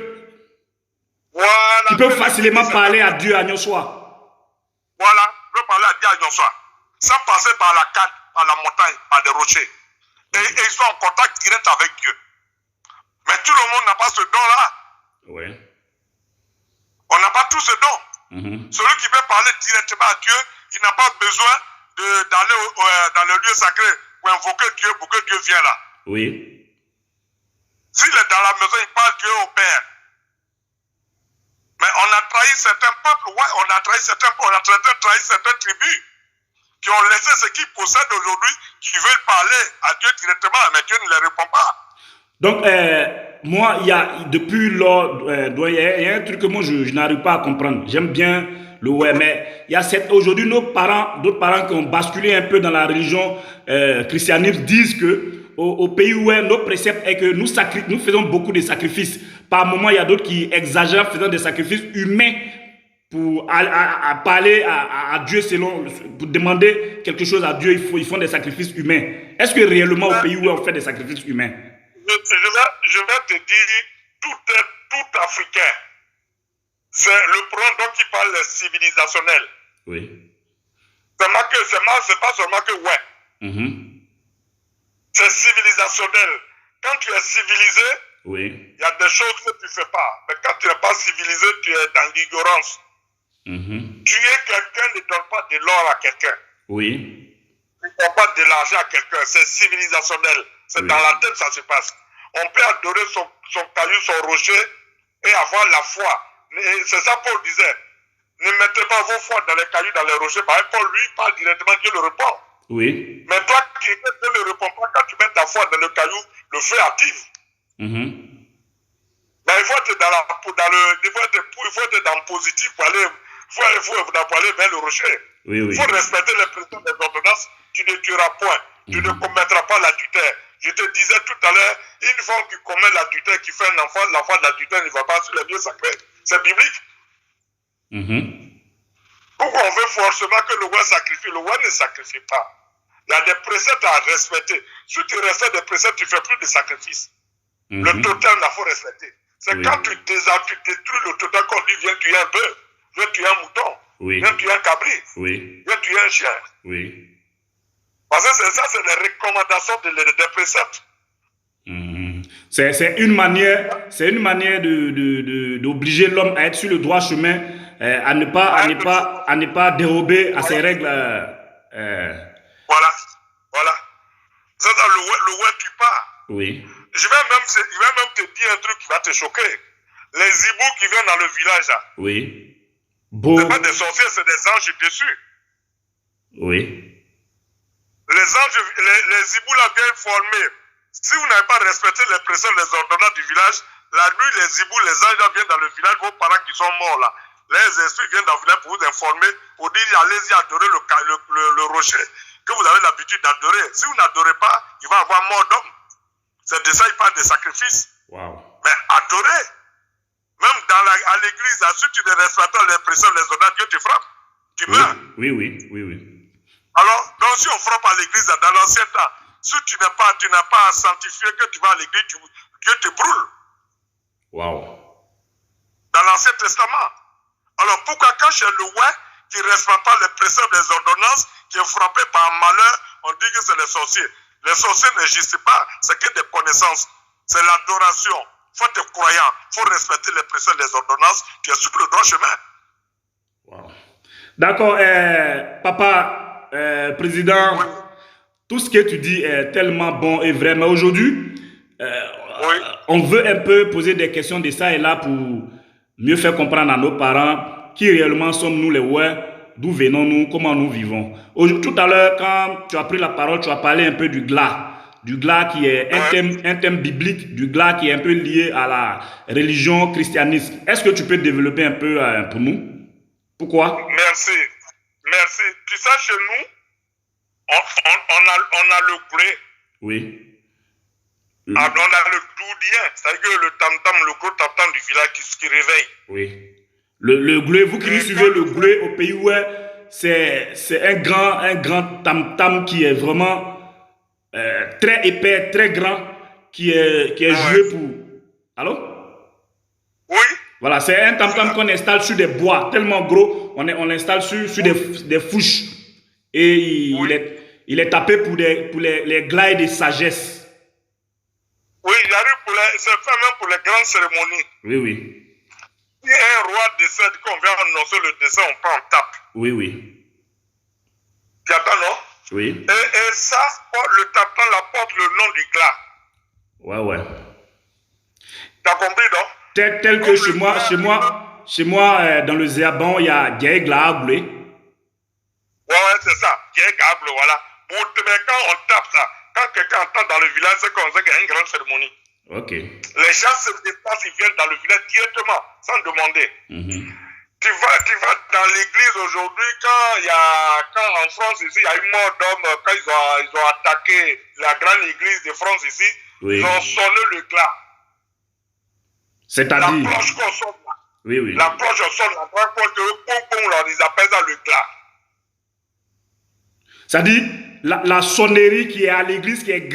Voilà. Ils peuvent facilement parler à Dieu à Nyoswa. Voilà, ils peuvent parler à Dieu à Nyoswa. Sans passer par la canne, par la montagne, par des rochers. Et ils sont en contact direct avec Dieu. Mais tout le monde n'a pas ce don-là. On n'a pas tous ce don. Celui qui veut parler directement à Dieu, il n'a pas besoin d'aller dans le lieu sacré pour invoquer Dieu pour que Dieu vienne là. S'il est dans la maison, il parle Dieu au Père. Mais on a trahi certains peuples, on a trahi certaines tribus qui ont laissé ce qu'ils possèdent aujourd'hui, qui veulent parler à Dieu directement, mais Dieu ne les répond pas. Donc, moi, depuis lors, il y a un truc que moi, je n'arrive pas à comprendre. J'aime bien le ouais. Mais il y a aujourd'hui d'autres parents qui ont basculé un peu dans la religion christianisme disent que au pays où notre précepte est que nous faisons beaucoup de sacrifices. Par moment, il y a d'autres qui exagèrent en faisant des sacrifices humains pour parler à Dieu pour demander quelque chose à Dieu. Ils font des sacrifices humains. Est-ce que réellement au pays où on fait des sacrifices humains? Je vais te dire, tout Africain, c'est le problème dont il parle civilisationnel. Oui. C'est pas seulement que ouais. C'est civilisationnel. Quand tu es civilisé, oui, il y a des choses que tu ne fais pas. Mais quand tu n'es pas civilisé, tu es dans l'ignorance. Tuer quelqu'un ne donne pas de l'or à quelqu'un. Oui. Tu ne donnes pas de l'argent à quelqu'un. C'est civilisationnel. C'est dans la tête ça se passe. On peut adorer son caillou, son rocher et avoir la foi. C'est ça Paul disait. Ne mettez pas vos foi dans les cailloux, dans les rochers. Paul, lui, parle directement, Dieu le répond. Oui. Mais toi qui ne le réponds pas, quand tu mets ta foi dans le caillou, le feu active. Ben, il faut être dans le positif pour aller, pour aller vers le rocher. Oui, oui. Il faut respecter les préceptes des ordonnances. Tu ne tueras point. Tu ne commettras pas l'adultère. Je te disais tout à l'heure, une femme qui commet l'adultère, qui fait un enfant, l'enfant de l'adultère ne va pas sur les lieux sacrés. C'est biblique. Pourquoi on veut forcément que le roi sacrifie? Le roi ne sacrifie pas. Il y a des préceptes à respecter. Si tu respectes des préceptes, tu ne fais plus de sacrifices. Le total, il faut respecter. C'est quand tu détruis le total qu'on dit viens tuer un bœuf, viens tuer un mouton, viens tuer un cabri, viens tuer un chien. Parce que c'est ça, c'est les recommandations des préceptes. C'est une manière d'obliger l'homme à être sur le droit chemin, à ne pas dérober à ses règles. Voilà. C'est ça, le ouais tue pas. Oui. Je vais même te dire un truc qui va te choquer. Les hiboux qui viennent dans le village là. Oui. C'est pas des sorciers, c'est des anges dessus. Oui. Les hiboux là viennent former. Si vous n'avez pas respecté les préceptes, les ordonnances du village, la nuit, les hiboux, les anges là viennent dans le village, vos parents qui sont morts là. Les esprits viennent dans le village pour vous informer, pour dire allez-y adorer le rocher que vous avez l'habitude d'adorer. Si vous n'adorez pas, il va y avoir mort d'homme. C'est de ça il parle des sacrifices. Wow. Mais adorer, même à l'église, si tu ne respectes pas les préceptes, les ordonnances, Dieu te frappe. Tu meurs. Oui. Alors, donc si on frappe à l'église dans l'ancien temps, si tu n'as pas sanctifié que tu vas à l'église, Dieu te brûle. Wow. Dans l'Ancien Testament. Alors pourquoi quand chez le ouais qui ne respecte pas les préceptes des ordonnances, qui est frappé par un malheur, on dit que c'est les sorciers. Les sorciers n'existent pas, c'est que des connaissances. C'est l'adoration. Il faut être croyant, il faut respecter les préceptes des ordonnances, tu es sur le droit chemin. Wow. D'accord, papa, président, tout ce que tu dis est tellement bon et vrai, mais aujourd'hui, on veut un peu poser des questions de ça et là pour mieux faire comprendre à nos parents qui réellement sommes-nous les ouais, d'où venons-nous, comment nous vivons. Tout à l'heure, quand tu as pris la parole, tu as parlé un peu du glas qui est un thème biblique, du glas qui est un peu lié à la religion christianisme. Est-ce que tu peux développer un peu pour nous? Pourquoi? Merci. Tu sais, chez nous, on a le blé. Oui. On a le doudien, c'est-à-dire le tam-tam, le gros tam-tam du village qui réveille. Oui. Le glé, vous qui nous suivez, le glé au pays où c'est un grand tam-tam qui est vraiment très épais, très grand, qui est joué pour... Allô? Oui. Voilà, c'est un tam-tam qu'on installe sur des bois tellement gros, on l'installe sur des fouches. Et il est tapé pour les glas de sagesse. Oui, il arrive c'est fait même pour les grandes cérémonies. Oui. Si un roi décède, qu'on vient annoncer le décès, on prend un tape. Oui. Tu attends, non? Oui. Et ça, le tapant la porte le nom du glas. Ouais. Tu as compris, non? Tel que chez moi, dans le Zéaban, il y a des glas blés. Ouais, c'est ça. Des glas blés, voilà. Mais quand on tape ça, quand quelqu'un entend dans le village, c'est qu'on sait qu'il y a une grande cérémonie. Ok. Les gens se déplacent, ils viennent dans le village directement, sans demander. tu vas dans l'église aujourd'hui, quand en France ici, il y a eu mort d'hommes, quand ils ont attaqué la grande église de France ici, Oui. ils ont sonné le glas. C'est-à-dire... La cloche qu'on sonne là. Oui, oui. La cloche on sonne, la grande cloche de pom là, ils appellent ça le glas. C'est-à-dire, la sonnerie qui est à l'église, qui est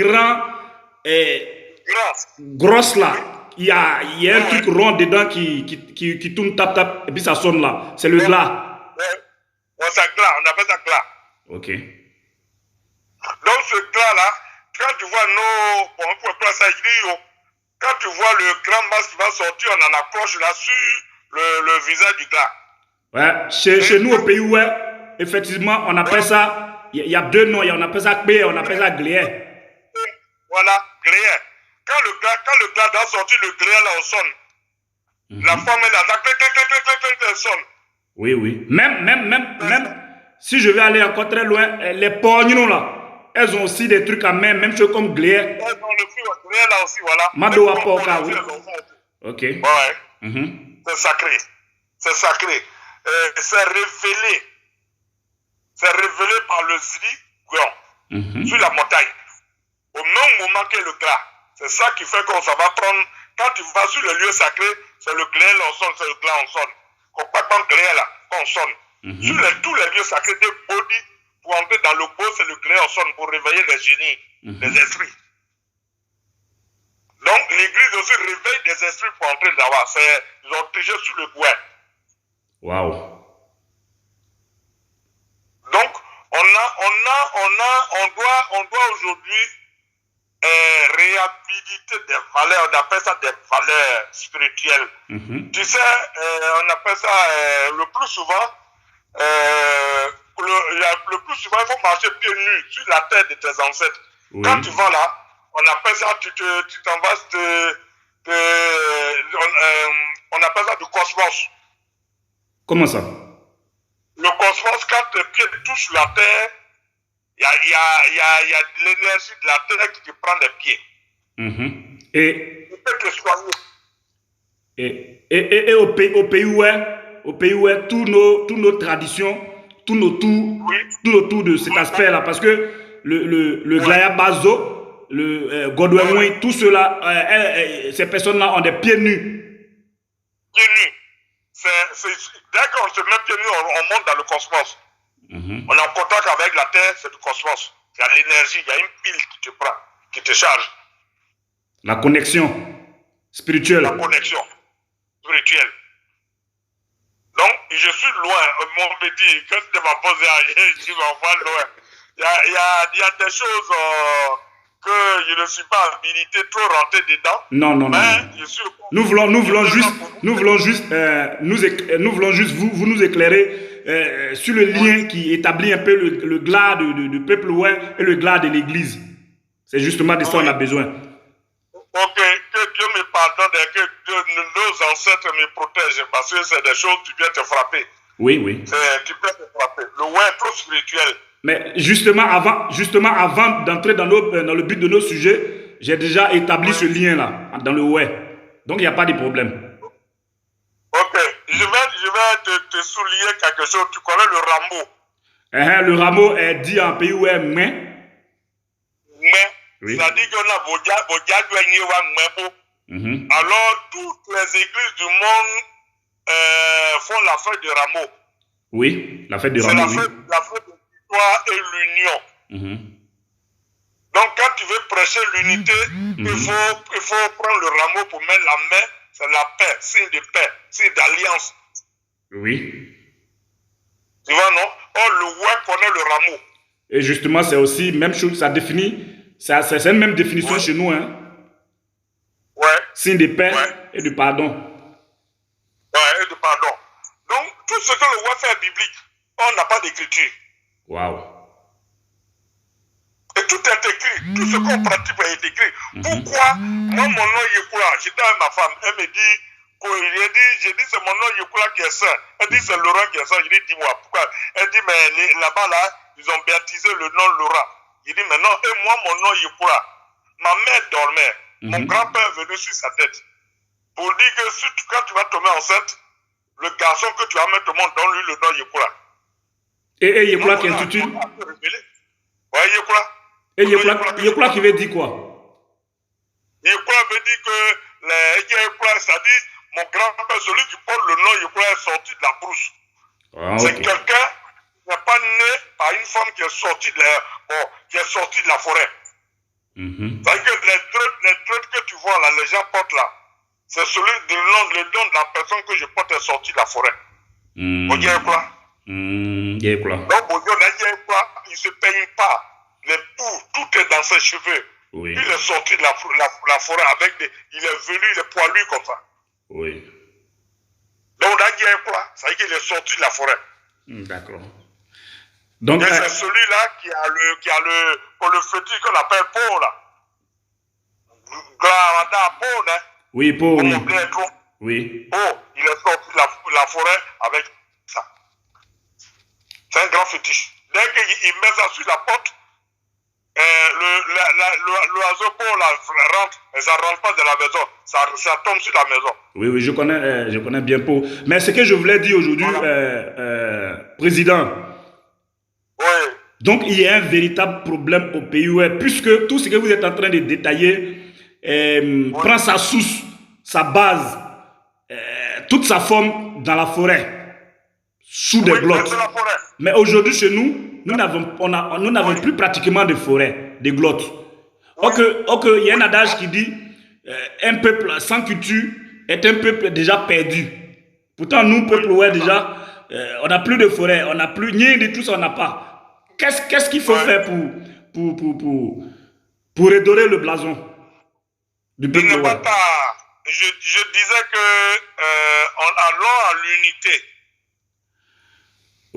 grosse là, il y a un truc rond dedans qui tourne, tap, et puis ça sonne là. C'est le glas. Ouais, c'est glas, on appelle ça glas. Ok. Donc ce glas-là, quand tu vois quand tu vois le grand masque qui va sortir, on a la cloche là sur le visage du glas. Ouais, chez nous au pays, ouais, effectivement, on appelle ça, il y a deux noms, on appelle ça clé, on appelle ça gléaire. Voilà, gléaire. Quand le glas doit sortir, le gléaire là, on sonne. La femme elle a elle sonne. Oui, oui. Même si je vais aller encore très loin, les pognons là, elles ont aussi des trucs à main, même chose comme gléaire. Elles ont le gléaire là aussi, voilà. Madoua Poka, oui. Ok. Ouais. C'est sacré. C'est sacré. C'est révélé. C'est révélé par le Zri sur la montagne. Au même moment que le glas. C'est ça qui fait qu'on ça va prendre. Quand tu vas sur le lieu sacré, c'est le glas là, on sonne, c'est le glas on sonne. Qu'on pas dans le glas là, on sonne. Sur tous les lieux sacrés de Bodi, pour entrer dans le beau, c'est le glas on sonne pour réveiller les génies, les esprits. Donc l'église aussi réveille des esprits pour entrer là-bas. Ils ont triché sur le bois. Waouh. Donc on doit aujourd'hui réhabiliter des valeurs, on appelle ça des valeurs spirituelles. Tu sais, on appelle ça le plus souvent, il faut marcher pieds nus sur la terre de tes ancêtres. Oui. Quand tu vas là, on appelle ça, tu t'en vas on appelle ça du cosmos. Comment ça? Le cosmos, quand tes pieds touchent la terre, il y a de l'énergie de la terre qui te prend les pieds. Et tu peux te soigner. Et au pays où est toutes nos traditions, tous nos tours de cet aspect-là, parce que le Glaya Bazo, le Godouin, tout cela, ces personnes-là ont des pieds nus. Pieds nus. Dès qu'on se met pieds nus, on monte dans le cosmos. On est en contact avec la terre, c'est du cosmos. Il y a l'énergie, il y a une pile qui te prend, qui te charge. La connexion spirituelle. La connexion spirituelle. Donc, je suis loin, mon petit, quand tu m'as posé à je m'en loin. Il y a des choses que je ne suis pas habilité trop rentrer dedans. Non. Nous voulons juste vous nous éclairer sur le lien qui établit un peu le glas du peuple ouest et le glas de l'église. C'est justement de ça qu'on a besoin. Ok, que Dieu me pardonne et que nos ancêtres me protègent parce que c'est des choses qui viennent te frapper. Oui. Tu peux te frapper. Le ouest est trop spirituel. Mais justement avant d'entrer dans le but de nos sujets, j'ai déjà établi ce lien-là dans le ouais. Donc il n'y a pas de problème. Ok, je vais te souligner quelque chose. Tu connais le rameau? Le rameau est dit en pays où est mais. Oui. C'est-à-dire qu'on a alors toutes les églises du monde font la fête du rameau. Oui, la fête du rameau. C'est la fête de l'histoire et l'union. Donc quand tu veux prêcher l'unité, il faut prendre le rameau pour mettre la main. C'est la paix, signe de paix, signe d'alliance. Oui. Tu vois, non? Oh, le ouais connaît le rameau. Et justement, c'est aussi même chose, ça définit, c'est une même définition chez nous, hein? Ouais. Signe de paix et de pardon. Ouais, et de pardon. Donc, tout ce que le ouais fait est biblique. On n'a pas d'écriture. Waouh. Et tout est écrit. Tout ce qu'on pratique est écrit. Pourquoi? Moi, mon nom Yekula, j'étais avec ma femme. Elle me dit, j'ai dit c'est mon nom Yekula qui est saint. Elle dit c'est Laurent qui est saint. Je dis, dis-moi, pourquoi? Elle dit, mais là-bas, là, ils ont baptisé le nom Laurent. Je dis, mais non, et moi, mon nom Yekula. Ma mère dormait. Mon grand-père est venu sur sa tête. Pour dire que quand tu vas tomber enceinte, le garçon que tu as mis, tout le monde donne lui le nom Yekula. Et Yekula qui intitule. Ouais, Yekula. Et Yekula qui veut dire quoi? Yekula veut dire que Yekula, c'est-à-dire mon grand-père, celui qui porte le nom Yekula est sorti de la brousse. Ah, c'est okay. quelqu'un qui n'est pas né par une femme qui est sortie de la forêt. C'est-à-dire que les traites que tu vois là, les gens portent là, c'est celui de le nom de la personne que je porte est sorti de la forêt. Donc, il ne se peigne pas. Les poux, tout est dans ses cheveux. Oui. Il est sorti de la forêt avec il est venu, il est poilu comme ça. Oui. Donc, ça veut dire qu'il est sorti de la forêt. D'accord. Donc, c'est celui-là qui a le fétiche qu'on appelle Paul, là. Paul, hein. Oui, Paul, oui. Oui. Oh, il est sorti de la forêt avec ça. C'est un grand fétiche. Dès qu'il met ça sur la porte, l'oiseau Paul là, rentre, mais ça ne rentre pas de la maison, ça tombe sur la maison. Oui, je connais bien Paul. Mais ce que je voulais dire aujourd'hui, voilà. Président. Oui. Donc, il y a un véritable problème au pays, puisque tout ce que vous êtes en train de détailler prend sa source, sa base, toute sa forme dans la forêt, sous des glottes. Mais aujourd'hui, chez nous, nous n'avons plus pratiquement de forêt, de glottes. Il y a un adage qui dit un peuple sans culture est un peuple déjà perdu. Pourtant, nous, peuple, déjà, on n'a plus de forêt, on n'a plus rien de tout ça, on n'a pas. Qu'est-ce qu'il faut faire pour redorer le blason du peuple? Je disais que en allant à l'unité,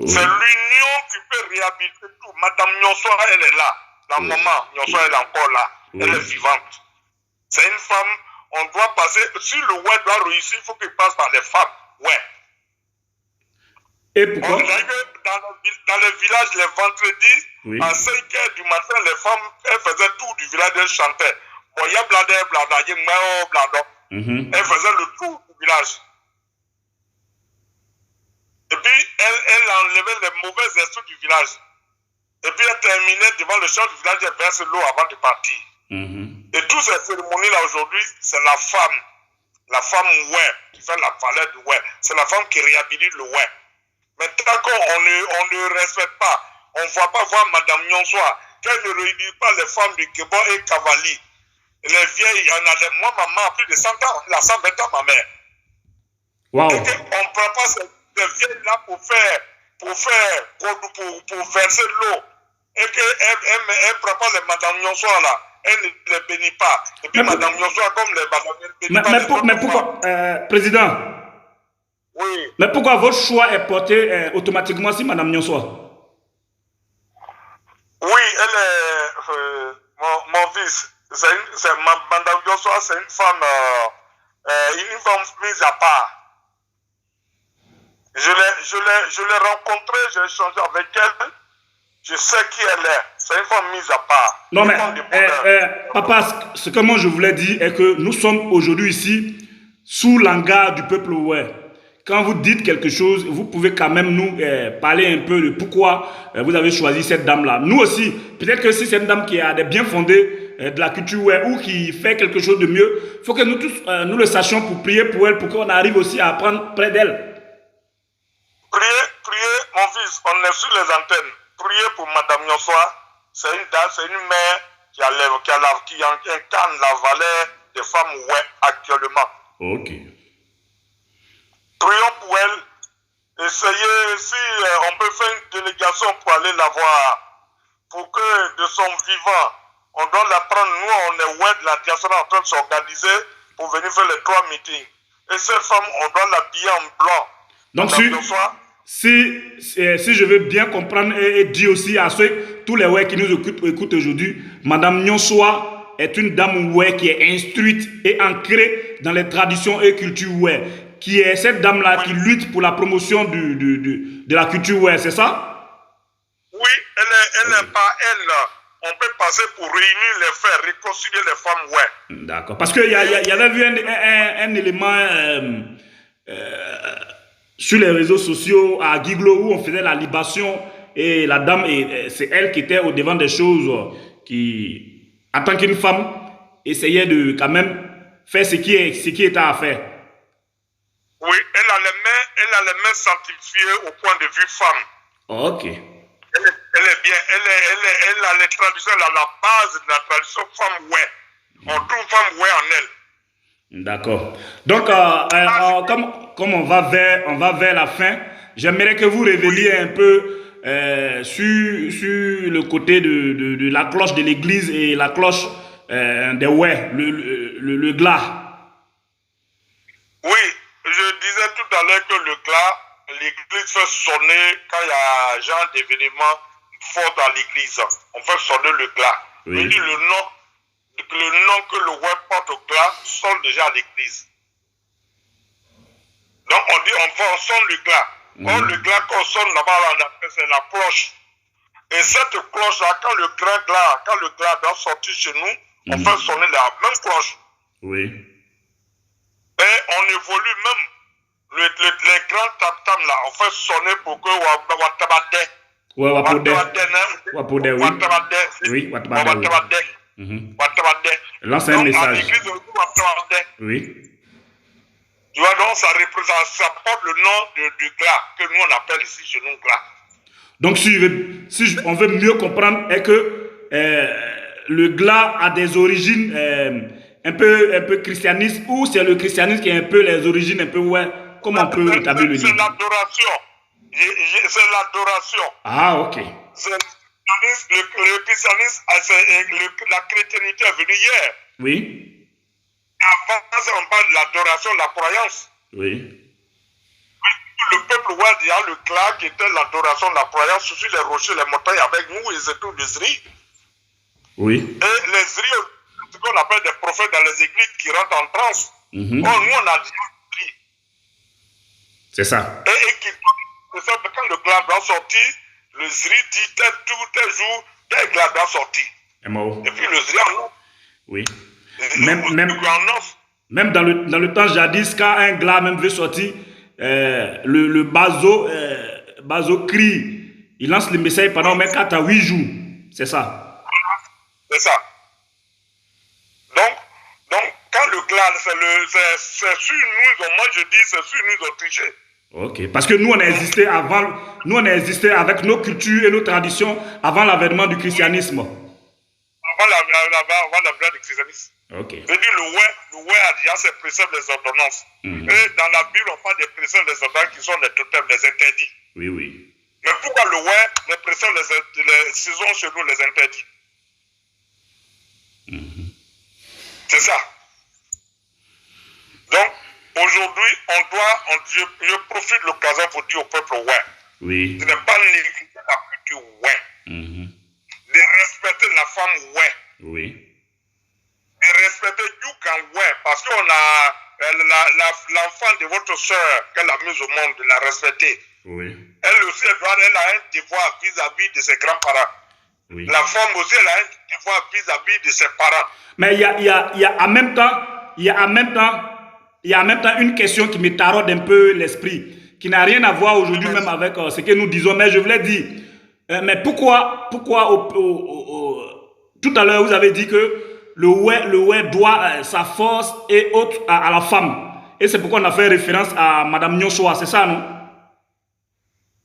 c'est l'union qui peut réhabiliter tout. Madame Nyonso, elle est là. La maman Nyonso, elle est encore là. Elle est vivante. C'est une femme, on doit passer, si le ouais doit réussir, il faut qu'il passe par les femmes. Ouais. Et pourquoi? Dans le village, les vendredis, à 5 h du matin, les femmes, elles faisaient tout du village, elles chantaient. Elles faisaient le tour du village. Et puis, elle enlevait les mauvais esprits du village. Et puis, elle terminait devant le champ du village, elle verse l'eau avant de partir. Et toutes ces cérémonies-là, aujourd'hui, c'est la femme ouais, qui fait la valeur du ouais. C'est la femme qui réhabilite le ouais. Mais tant qu'on ne respecte pas, on ne va pas voir Madame Nyonso, qu'elle ne réunit pas les femmes du Kébon et Kavali. Les vieilles, il y en a des... Moi, maman a plus de 100 ans, elle a 120 ans, ma mère. Wow. Et qu'on ne prend pas ces vieilles-là pour verser l'eau. Et qu'elle ne prend pas les Madame Nyonso, là. Elle ne les bénit pas. Et puis Madame Nyonso, comme les Madame Nyonso. Mais pourquoi, Président? Oui. Mais pourquoi votre choix est porté automatiquement sur Madame Nyonso? Oui, elle est mon fils. Madame Nyonso, c'est une femme mise à part. Je l'ai rencontrée, j'ai échangé avec elle. Je sais qui elle est. C'est une femme mise à part. Non, mais papa, ce que moi je voulais dire est que nous sommes aujourd'hui ici sous l'hangar du peuple ouest. Quand vous dites quelque chose, vous pouvez quand même nous parler un peu de pourquoi vous avez choisi cette dame-là. Nous aussi, peut-être que si c'est une dame qui a des bien fondés de la culture ouest ou qui fait quelque chose de mieux, il faut que nous tous nous le sachions pour prier pour elle, pour qu'on arrive aussi à apprendre près d'elle. Priez, mon fils, on est sur les antennes. Priez pour Madame Nyonso. C'est une dame, c'est une mère qui incarne la valeur des femmes ouest actuellement. Ok. Prions pour elle. Essayez, si on peut faire une délégation pour aller la voir, pour que de son vivant, on doit la prendre. Nous, on est ouais de la diaspora en train de s'organiser pour venir faire les 3 meetings. Et cette femme, on doit l'habiller en blanc. Donc, si je veux bien comprendre et dire aussi à tous les ouais qui nous écoutent aujourd'hui, Madame Nyonso est une dame ouais qui est instruite et ancrée dans les traditions et cultures ouais, qui est cette dame-là qui lutte pour la promotion de la culture ouais, c'est ça? Oui, elle n'est pas elle. On peut passer pour réunir les faits, réconcilier les femmes ouais. D'accord, parce qu'il y avait vu un élément sur les réseaux sociaux à Guiglo où on faisait la libation et la dame, c'est elle qui était au devant des choses, qui, en tant qu'une femme, essayait de quand même faire ce qui était à faire. Oui, elle a les mains sanctifiées au point de vue femme. Ok. Elle est bien, elle a les traditions, elle a la base de la tradition femme, ouais. On trouve femme, ouais, en elle. D'accord. Donc, comme on va vers la fin, j'aimerais que vous reveniez un peu sur le côté de la cloche de l'église et la cloche des ouais, le glas. Oui, je disais tout à l'heure que le glas, l'église fait sonner quand il y a genre d'événements forts dans l'église. On fait sonner le glas. Oui. Je dis le nom que le ouais porte au glas sonne déjà à l'église. Donc on dit on sonne le glas. Or le glas qu'on sonne là-bas, c'est la cloche. Et cette cloche-là, quand le glas doit sortir chez nous, on fait sonner la même cloche. Oui. Et on évolue même les grands tam-tams là, on fait sonner pour que Watabade. Ouais, Wapode, oui. Oui, Watabade. Lance un message. Oui. Tu vois, donc ça porte le nom du glas, que nous on appelle ici chez nous glas. Donc on veut mieux comprendre, est que le glas a des origines un peu christianisme, ou c'est le christianisme qui a un peu les origines un peu, ouais, comment on peut établir le lien? C'est l'adoration. C'est l'adoration. Ah, ok. Le christianisme, la chrétienité est venue hier. Oui. Avant, on parle de l'adoration, la croyance. Oui. Le peuple ouadi a le glas qui était l'adoration, la croyance sur les rochers, les montagnes avec nous, ils étaient les zris. Oui. Et les zris, ce qu'on appelle des prophètes dans les églises qui rentrent en transe. Or, nous, on a dit zris. C'est ça. Et qui, quand le glas doit sortir, le zri dit tel jour, tel glas doit sortir. Et puis le zri en offre. Oui. Même dans le temps jadis, quand un glas même veut sortir, le bazo crie, il lance le message pendant même 4 à 8 jours. C'est ça. C'est ça. Donc, quand le glas, c'est sur nous, moi je dis, c'est sur nous de tricher. Ok, parce que nous on a existé avec nos cultures et nos traditions avant l'avènement du christianisme. Avant l'avènement du christianisme. Ok. Je dis le ouais a déjà ses préceptes, les ordonnances. Et dans la Bible, on parle des préceptes, les ordonnances qui sont les totems, les interdits. Oui, oui. Mais pourquoi le ouais, les préceptes, les saisons chez nous, les interdits? C'est ça. Donc, aujourd'hui, je profite de l'occasion pour dire au peuple ouais. Oui. Ce n'est pas négliger la culture ouais. De respecter la femme ouais. Oui. De respecter Yukan ouais. Parce qu'on a l'enfant de votre soeur qu'elle a mise au monde, de la respecter. Oui. Elle aussi, elle a un devoir vis-à-vis de ses grands-parents. Oui. La femme aussi, elle a un devoir vis-à-vis de ses parents. Mais il y a en même temps une question qui me taraude un peu l'esprit, qui n'a rien à voir aujourd'hui même avec ce que nous disons. Mais je voulais dire, mais pourquoi tout à l'heure vous avez dit que le ouais doit sa force et autres à la femme. Et c'est pourquoi on a fait référence à Madame Nyossoa, c'est ça, non?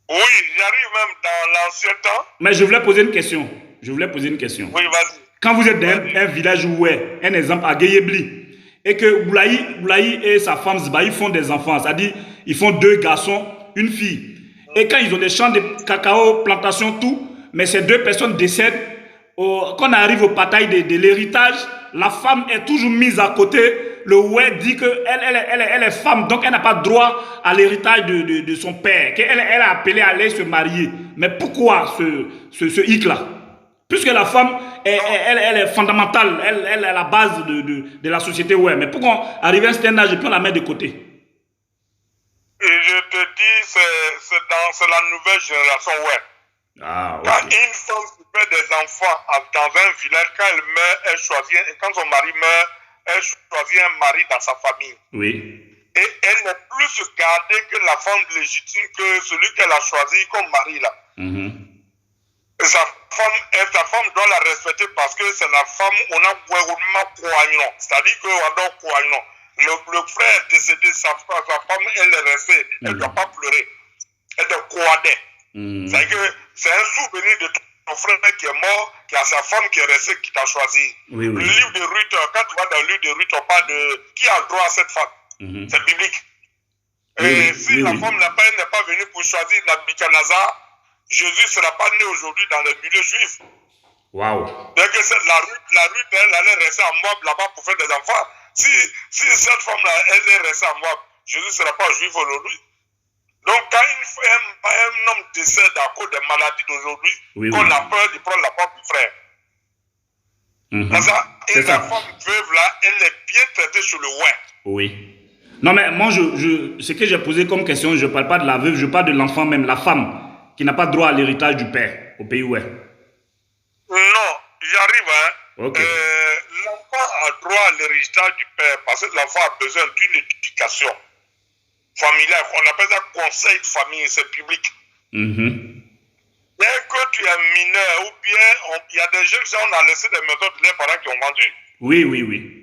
Oui, j'arrive même dans l'ancien temps. Mais je voulais poser une question. Oui, vas-y. Quand vous êtes dans un village où, un exemple à Guéyebli, et que Boulaï et sa femme Zba, ils font des enfants, c'est-à-dire ils font 2 garçons, une fille. Et quand ils ont des champs de cacao, plantations, tout, mais ces 2 personnes décèdent, quand on arrive au bataille de l'héritage, la femme est toujours mise à côté. Le ouais dit qu'elle est femme, donc elle n'a pas droit à l'héritage de son père, qu'elle est appelée à aller se marier. Mais pourquoi ce hic-là? Puisque la femme, elle est fondamentale, elle est la base de la société, ouais. Mais pourquoi arriver à un certain âge et puis on la met de côté? Et je te dis, c'est la nouvelle génération, ouais. Ah, okay. Quand une femme qui fait des enfants dans un village, quand elle meurt, elle choisit, et quand son mari meurt, elle choisit un mari dans sa famille. Oui. Et elle n'est plus gardée que la femme légitime, que celui qu'elle a choisi comme mari là. Et sa femme doit la respecter parce que c'est la femme où on a coagnon. C'est-à-dire qu'on doit coagnon. Le frère décédé, sa femme, elle est restée. Elle ne doit pas pleurer. Elle doit coader. C'est-à-dire que c'est un souvenir de ton frère qui est mort, qui a sa femme qui est restée, qui t'a choisi. Oui, oui. Le livre de Ruth, quand tu vas dans le livre de Ruth, on parle de qui a le droit à cette femme. C'est biblique. Et si la femme n'est pas venue pour choisir Nabuchodonosor, Jésus ne sera pas né aujourd'hui dans le milieu juif. Waouh. Bien que la Ruth, elle allait rester en Moab là-bas pour faire des enfants. Si cette femme-là, elle est restée en Moab, Jésus ne sera pas juif aujourd'hui. Donc, quand un homme décède à cause des maladies d'aujourd'hui, on a peur de prendre la femme du frère. Et la femme veuve là, elle est bien traitée sur le ouais. Oui. Non, mais moi, ce que j'ai posé comme question, je ne parle pas de la veuve, je parle de l'enfant même, la femme qui n'a pas droit à l'héritage du père au pays où est. Non, j'arrive. Okay. L'enfant a droit à l'héritage du père parce que l'enfant a besoin d'une éducation familiale. On appelle ça conseil de famille, c'est public. Dès que tu es mineur ou bien il y a des jeunes qui on a laissé des maisons de leurs parents qui ont vendu. Oui, oui, oui.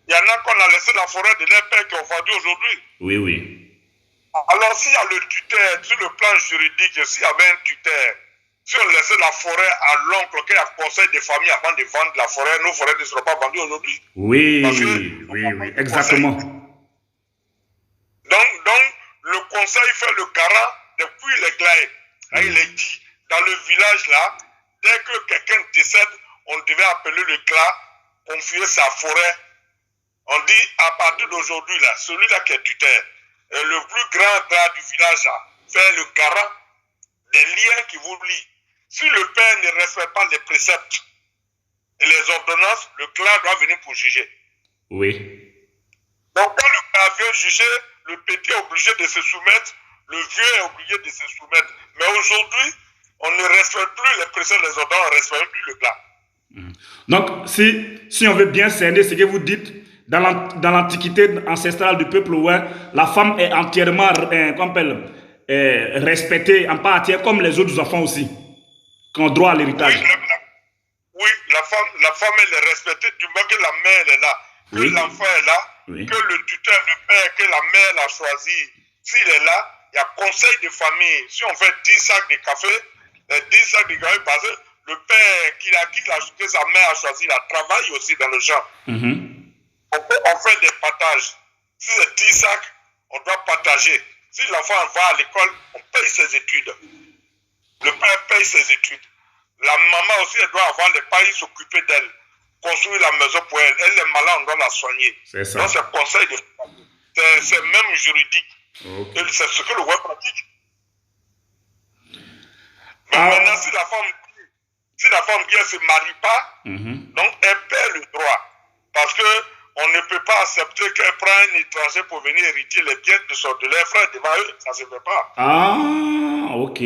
Il y en a qu'on a laissé la forêt de leurs pères qui ont vendu aujourd'hui. Oui, oui. Alors s'il y a le tuteur, sur le plan juridique, s'il y avait un tuteur, si on laissait la forêt à l'oncle qui a conseil de famille avant de vendre la forêt, nos forêts ne seront pas vendues aujourd'hui. Oui, oui, exactement. Donc, le conseil fait le garant depuis les glaïs. Il est dit, dans le village là, dès que quelqu'un décède, on devait appeler le clan, confier sa forêt. On dit, à partir d'aujourd'hui là, celui-là qui est tuteur, le plus grand gars du village là, fait le garant des liens qui vous lient. Si le père ne respecte pas les préceptes et les ordonnances, le clan doit venir pour juger. Oui. Donc quand le clan vient juger, le petit est obligé de se soumettre, le vieux est obligé de se soumettre. Mais aujourd'hui, on ne respecte plus les préceptes et les ordonnances, on ne respecte plus le clan. Donc, si on veut bien cerner ce que vous dites, dans l'antiquité ancestrale du peuple ouest, la femme est entièrement respectée en part entière comme les autres enfants aussi, qui ont droit à l'héritage. Oui, la femme elle est respectée du moment que la mère elle est là, que l'enfant est là, que le tuteur, le père, que la mère l'a choisi. S'il est là, il y a conseil de famille. Si on fait 10 sacs de café, 10 sacs de café, parce que le père que sa mère a choisi, il travaille aussi dans le champ. On fait des partages. Si c'est 10 sacs, on doit partager. Si l'enfant va à l'école, on paye ses études. Le père paye ses études. La maman aussi, elle doit avoir les pailles, s'occuper d'elle. Construire la maison pour elle. Elle est malade, on doit la soigner. C'est ça. Donc c'est conseil de famille. C'est même juridique. Okay. Et c'est ce que le web pratique. Mais maintenant, si la femme ne se marie pas, donc elle perd le droit. Parce que on ne peut pas accepter qu'elle prenne un étranger pour venir hériter les biens de leurs frères devant eux. Ça ne se fait pas. Ah, ok.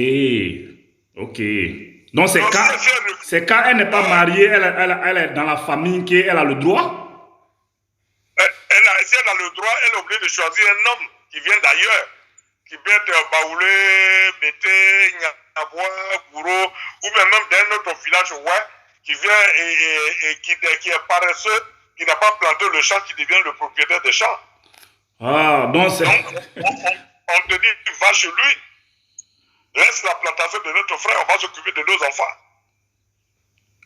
Donc c'est quand elle n'est pas mariée, elle est dans la famille qu'elle a le droit. Si elle a le droit, elle est obligée de choisir un homme qui vient d'ailleurs, qui vient de Baoulé, Bété, Niaboua, Gouro, ou même d'un autre village qui vient et qui est paresseux, qui n'a pas planté le champ, qui devient le propriétaire des champs. Donc on te dit, va chez lui, laisse la plantation de notre frère, on va s'occuper de nos enfants.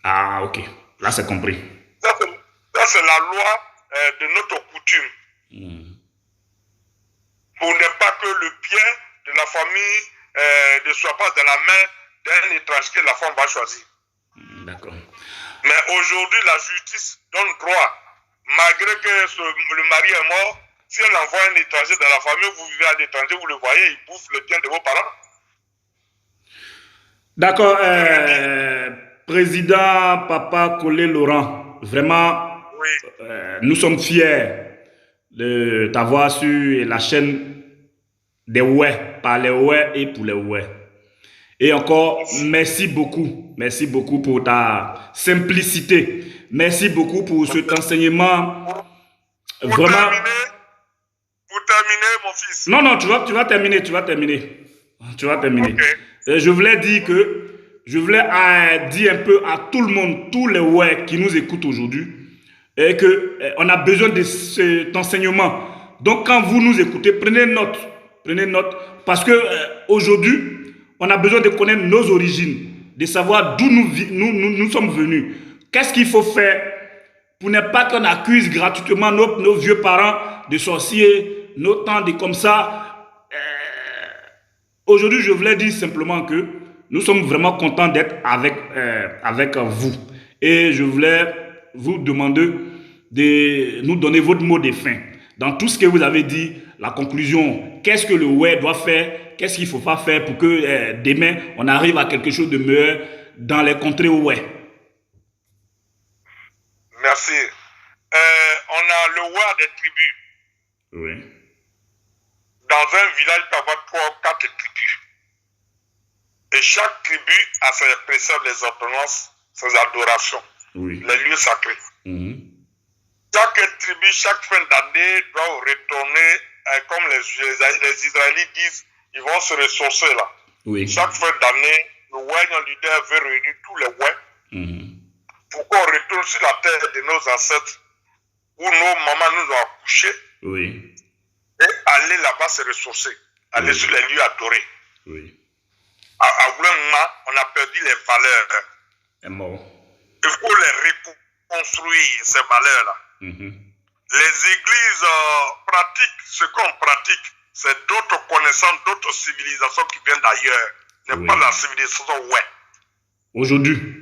Ah, ok. Là, c'est compris. Ça, c'est la loi de notre coutume. Pour ne pas que le bien de la famille ne soit pas dans la main d'un étranger que la femme va choisir. D'accord. Mais aujourd'hui, la justice donne droit. Malgré que le mari est mort, si elle envoie un étranger dans la famille, vous vivez à l'étranger, vous le voyez, il bouffe le bien de vos parents. D'accord. Président Papa Collé Laurent, vraiment, nous sommes fiers de t'avoir sur la chaîne des Ouais, par les Ouais et pour les Ouais. Et encore, merci beaucoup pour ta simplicité. Merci beaucoup pour cet enseignement. Pour vraiment. terminer, terminer, mon fils. Non, non, tu vas terminer, tu vas terminer. Tu vas terminer. Ok. Je voulais dire un peu à tout le monde, tous les ouais qui nous écoutent aujourd'hui, et que on a besoin de cet enseignement. Donc, quand vous nous écoutez, prenez note, parce que aujourd'hui, on a besoin de connaître nos origines, de savoir d'où nous sommes venus. Qu'est-ce qu'il faut faire pour ne pas qu'on accuse gratuitement nos vieux parents de sorciers, nos tantes comme ça. Aujourd'hui, je voulais dire simplement que nous sommes vraiment contents d'être avec vous. Et je voulais vous demander de nous donner votre mot de fin. Dans tout ce que vous avez dit, la conclusion, qu'est-ce que le ouais doit faire, qu'est-ce qu'il ne faut pas faire pour que demain, on arrive à quelque chose de meilleur dans les contrées ouais. Merci. On a le roi des tribus. Oui. Dans un village, il peut y avoir 3 ou 4 tribus. Et chaque tribu a ses préceptes, les ordonnances, ses adorations, Oui. les lieux sacrés. Chaque tribu, chaque fin d'année, doit retourner, comme les Israélites disent, ils vont se ressourcer là. Oui. Chaque fin d'année, le royaume leader veut réunir tous les rois pour qu'on retourne sur la terre de nos ancêtres, où nos mamans nous ont accouchés, Oui. et aller là-bas se ressourcer, aller sur les lieux adorés. Oui. À Oulanma, on a perdu les valeurs. Est mort. Il faut les reconstruire, ces valeurs-là. Les églises pratiquent ce qu'on pratique, c'est d'autres connaissances, d'autres civilisations qui viennent d'ailleurs. N'est pas la civilisation, ouais. Aujourd'hui.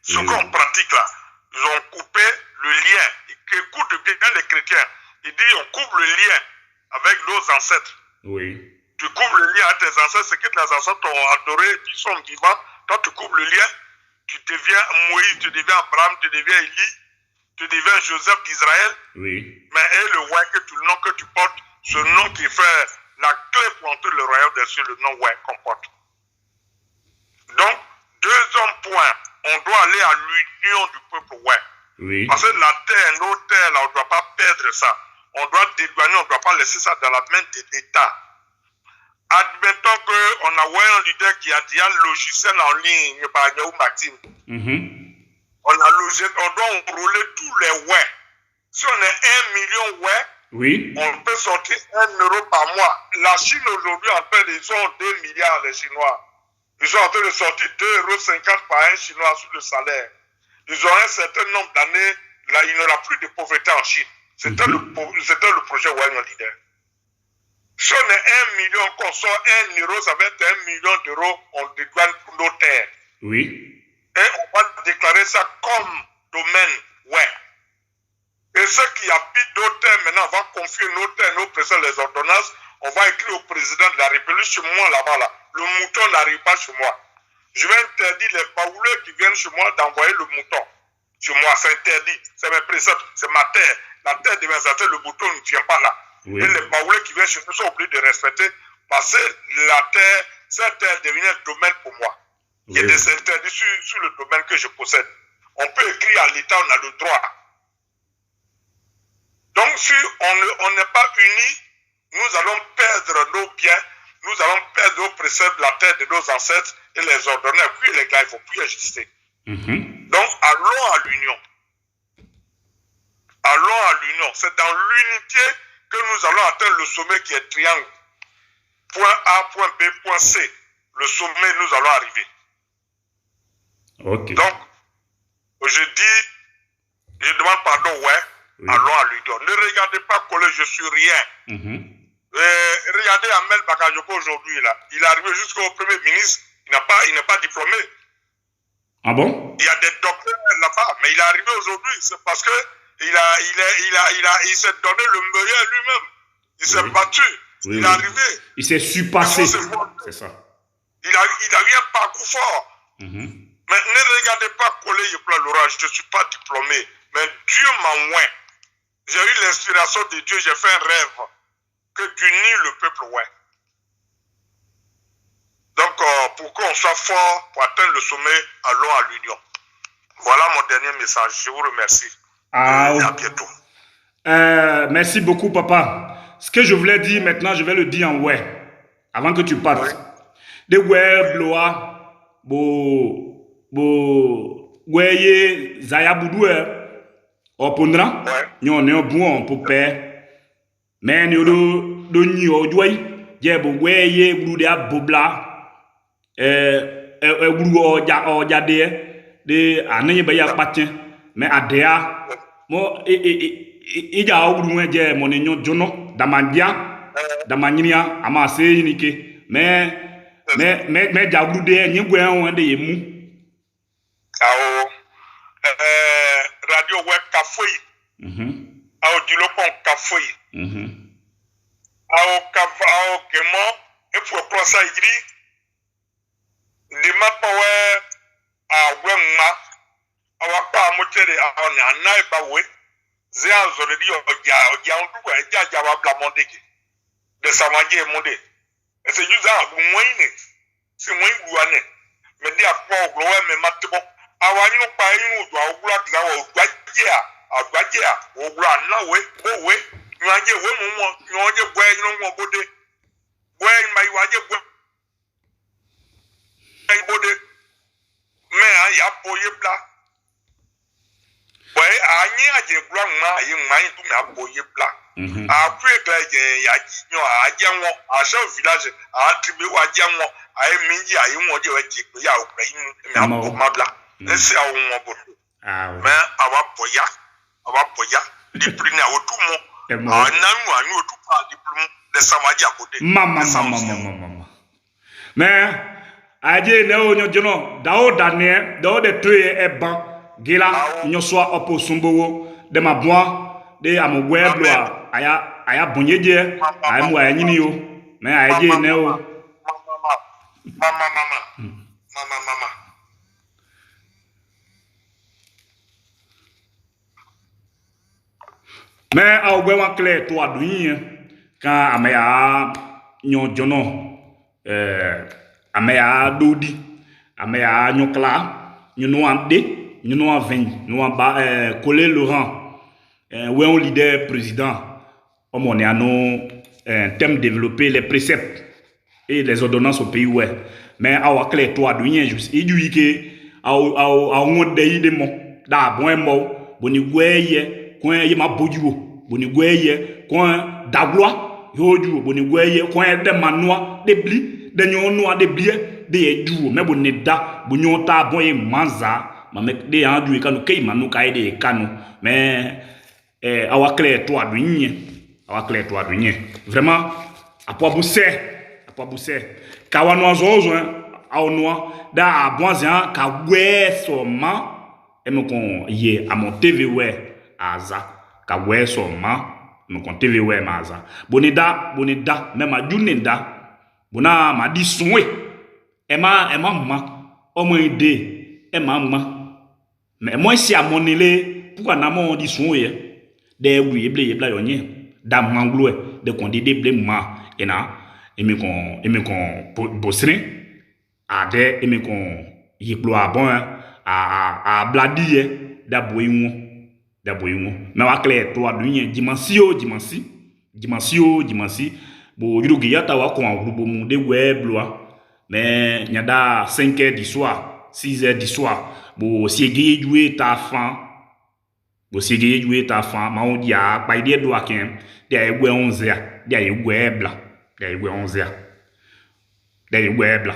Ce qu'on pratique là, ils ont coupé le lien. Écoute bien les chrétiens. Ils disent on coupe le lien avec nos ancêtres. Oui. Tu coupes le lien avec tes ancêtres, c'est que tes ancêtres t'ont adoré, ils sont vivants. Toi, tu coupes le lien, tu deviens Moïse, tu deviens Abraham, tu deviens Élie, tu deviens Joseph d'Israël. Oui. Mais et le roi, le nom que tu portes, ce nom qui fait la clé pour entrer le royaume des cieux, le nom ouais qu'on porte. Donc, deuxième point, on doit aller à l'union du peuple ouais. Oui. Parce que la terre, nos terres, là, on ne doit pas perdre ça. On doit dédouaner, on ne doit pas laisser ça dans la main de l'État. Admettons qu'on a un leader qui a dit un logiciel en ligne par Yahoo Martin. On doit enrôler tous les ouais. Si on est 1 million ouais, Oui. on peut sortir 1 euro par mois. La Chine aujourd'hui, en fait, ils ont 2 milliards, les Chinois. Ils sont en train de sortir 2,50 € par un Chinois sur le salaire. Ils ont un certain nombre d'années, là, il n'y aura plus de pauvreté en Chine. C'était le projet Wayne Leader. Si on est 1 million, qu'on sort 1 euro, ça va être 1 million d'euros, on dédouane pour nos terres. Oui. Et on va déclarer ça comme domaine ouais. Et ceux qui habitent nos terres, maintenant, on va confier nos terres, nos présidents, les ordonnances. On va écrire au président de la République, chez moi là-bas, là. Le mouton n'arrive pas chez moi. Je vais interdire les baouleurs qui viennent chez moi d'envoyer le mouton. Chez moi, c'est interdit. C'est mes préceptes, c'est ma terre. La terre de mes ancêtres, le mouton ne vient pas là. Oui. Et les baouleurs qui viennent chez nous sont obligés de respecter parce que la terre, cette terre devient un domaine pour moi. Oui. Il y a des interdits sur le domaine que je possède. On peut écrire à l'État, on a le droit. Donc, si on n'est pas unis, nous allons perdre nos biens, nous allons perdre nos préceptes, la terre de nos ancêtres et les ordonner. Puis les gars, il ne faut plus exister. Donc, allons à l'union. Allons à l'union. C'est dans l'unité que nous allons atteindre le sommet qui est triangle. Point A, point B, point C. Le sommet, nous allons arriver. Ok. Donc, je demande pardon, ouais. Oui. Allons à l'union. Ne regardez pas que je suis rien. Regardez Ahmed Bakayoko aujourd'hui, là. Il est arrivé jusqu'au Premier ministre, il n'est pas diplômé. Ah bon? Il y a des docteurs là-bas, mais il est arrivé aujourd'hui, c'est parce que il s'est donné le meilleur lui-même. Il s'est battu. Oui, il est arrivé. Il s'est surpassé. C'est ça. Il a eu un parcours fort. Mais ne regardez pas coller l'orage. Je ne suis pas diplômé. Mais Dieu m'a oint. J'ai eu l'inspiration de Dieu. J'ai fait un rêve que d'unir le peuple ouin. Donc, pour qu'on soit fort, pour atteindre le sommet, allons à l'union. Voilà mon dernier message. Je vous remercie. Et à bientôt. Merci beaucoup, papa. Ce que je voulais dire maintenant, je vais le dire en ouais, avant que tu partes. De ouais, bloa, ouais, zaya boudou, opondra, nyon ne bon pour père, mais nous do ni ojoi, je bo ouais, boudou de bobla, boudou oja de anaye baya patin, mais adea, mo ija ogudu je monenyo jono damanyinia ama se yinike me jagru de nyegwe won de yemu awo radio web kafoi awo dilopon kafoi awo kemo e pour prosa igri de mapawe awemma awapa motere awon anai bawe ze azole di oja onduwa eja wa bla mondeke de samaje monde e se yuza agumwine si mwen guane me di akpo oglo me matbo awanyu pa yin ojo oglo akza wa ogbaje oglo anawe owe nyaje we mo nyoje gwe yin mo bode gwe mai waje gwe ai bode me ya poye bla boy anyi aje bla ma yi mai tu me aboye bla après que ya nyo ajanwo a chef village a tribe wa janwo ai minji ai won je weji pe ya ukraine me abo mabla ese awon obo me awa boya di prina otumo ananu anu otupa di plumu de samaji akode mama mais aje ne onyo jono dawo dane dawo de troye eba gila nyo so oposumbowo de mabwa de amugwe bloa aya bonyeje ay mu ay nyini yo me ay je ne o mama me aw gwe wan clé to aduyin kan ameya nyon jono ameya dodi ameya nyokla nyuno ande nyuno ven no ba Colé Laurent ouais un leader président on est à nos thème développer les préceptes et les ordonnances au pays ouais mais awa clé toi douien juste et du que a on de mo da bon mo boni gweye coin ye ma bojuo boni gweye coin dagloa yoju boni gweye coin de manoa de bli de nyono de bli de ju mais boni da bonyo ta bon e manza ma me de andu kanu kay manu kay de kanu mais awa clé toi douine vraiment à quoi bousser kawano zozo a noa da abonzan ka we soma e me kon ye a mon TV we aza ka we soma me kon TV we maza bonida même a junenda bona ma di sonwe e ma o mo ide e ma mais moi si a monele pourquoi na mo di sonwe de oui eble yonye da manglo de kon de ble ma ena emi kon bosrin ade emi kon yiplo abon a bladie da boyinwo mais wa clair to aduyen dimansi bo yurugi yata wa kon groupe mu de webloa mais nyada 5h du soir 6h du soir bo siegi jouer ta fan ma on dia pa ide do aken de egwe 11h de egwe bla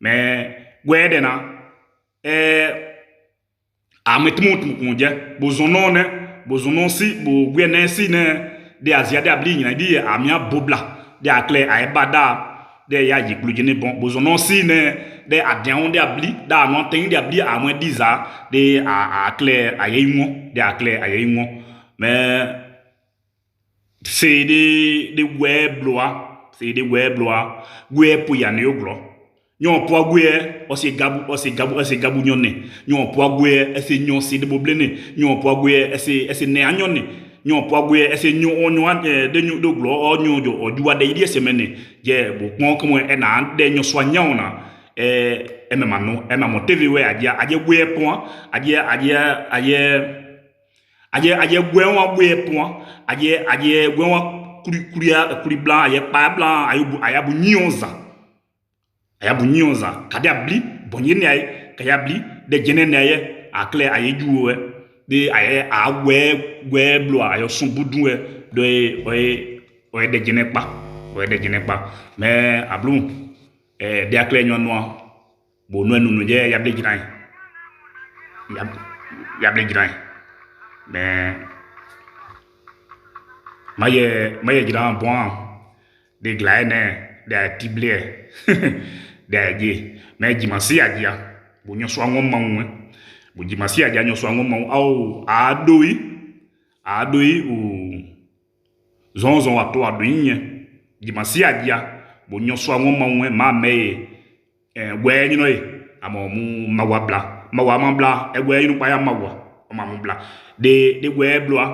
mais gwe de na ametmut mukunje bozonon si bo gwe nensi ne de azia de abli nyina di amia bobla de akle aibada de ya jiklujene bon bozonon si ne de adian de abli da non ten de abli a moins 10 ans de akle ayimo mais c'est des webloa gwe po ya ne oglo nyon po gwe o se gabu nyone nyon po gwe ese nyon se de boblene nyon po gwe ese ne anyone nyon po gwe ese nyon onyo de nyon do glo o nyon jo ojuwa de ide semene je bo pon komo e na de nyon so anya ona emema TV we adia gwe pon adia aye gwen boye point aye gwen kuri blanc aye pa blanc aye bu nyonza kadia bli bonye ne aye kaya bli de jene ne aye akle aye juwe de aye gwe blo aye son budu de oye de jene pa mais ablou de akle nyon noir bo no nu je yable jiran mais maye jiran bon de glaine de tiblé de je mais dimanche adia bo nyo so anwo mawu bo dimanche adia nyo so anwo mawu au adoi o zonzon ato adoyin dimanche adia bo nyo so anwo mawu ma me gwe nyino amo mu mawabla mawamambla egwe yinu pa ya mawa omamubla de gwe bloa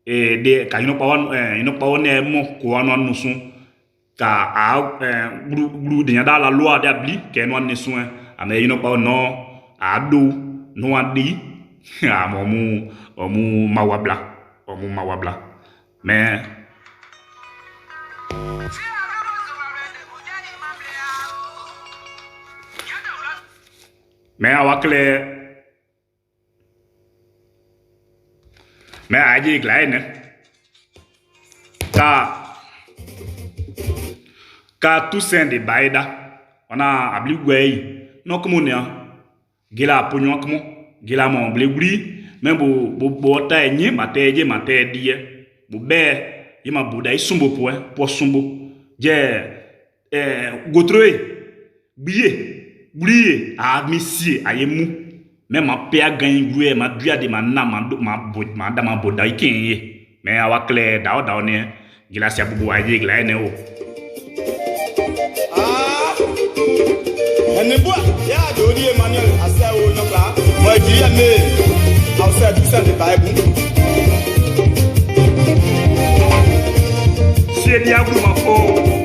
de ka yinu pa won mo ko anu nusun ka gru de nyada la loi de abli ke no nesun ame yinu pa no ado no adi amo mu mawabla mais mais awakle mais aje glaine ka Toussaint de Baïda on a abli gwei non comme on gila ponyo comme gila mon bleguri mais bo ta enye mate die bo be yima boda isumbo po sumbo je gotroe blié a missie ayemu même ma père gagne goué ma duya de ma ma boda ikenye mais awa clair da ne gila sia bubu aje gila ne o ene bo ya do di Emmanuel asa o no ba mo ji ya me asa tu sa de bible c'est dia pour ma fo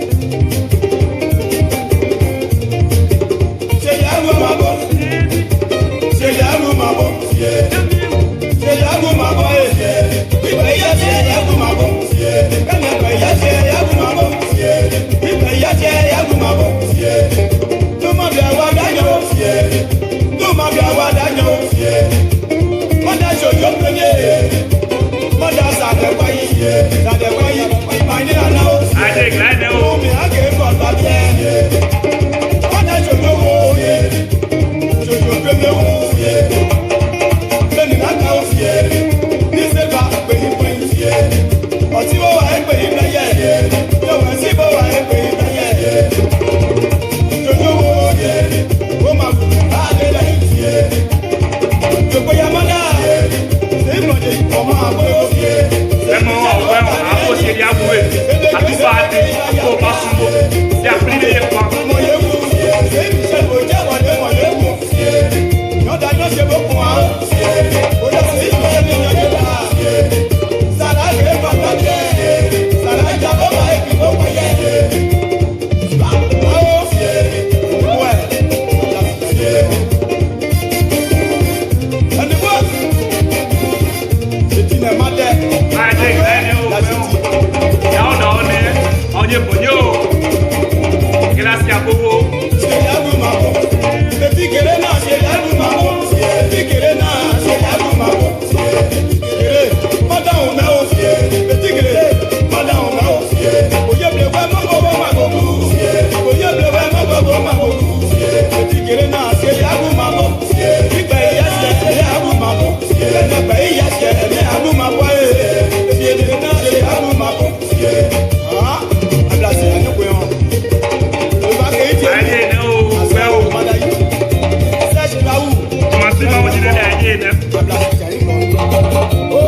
Não dá, não chegou com a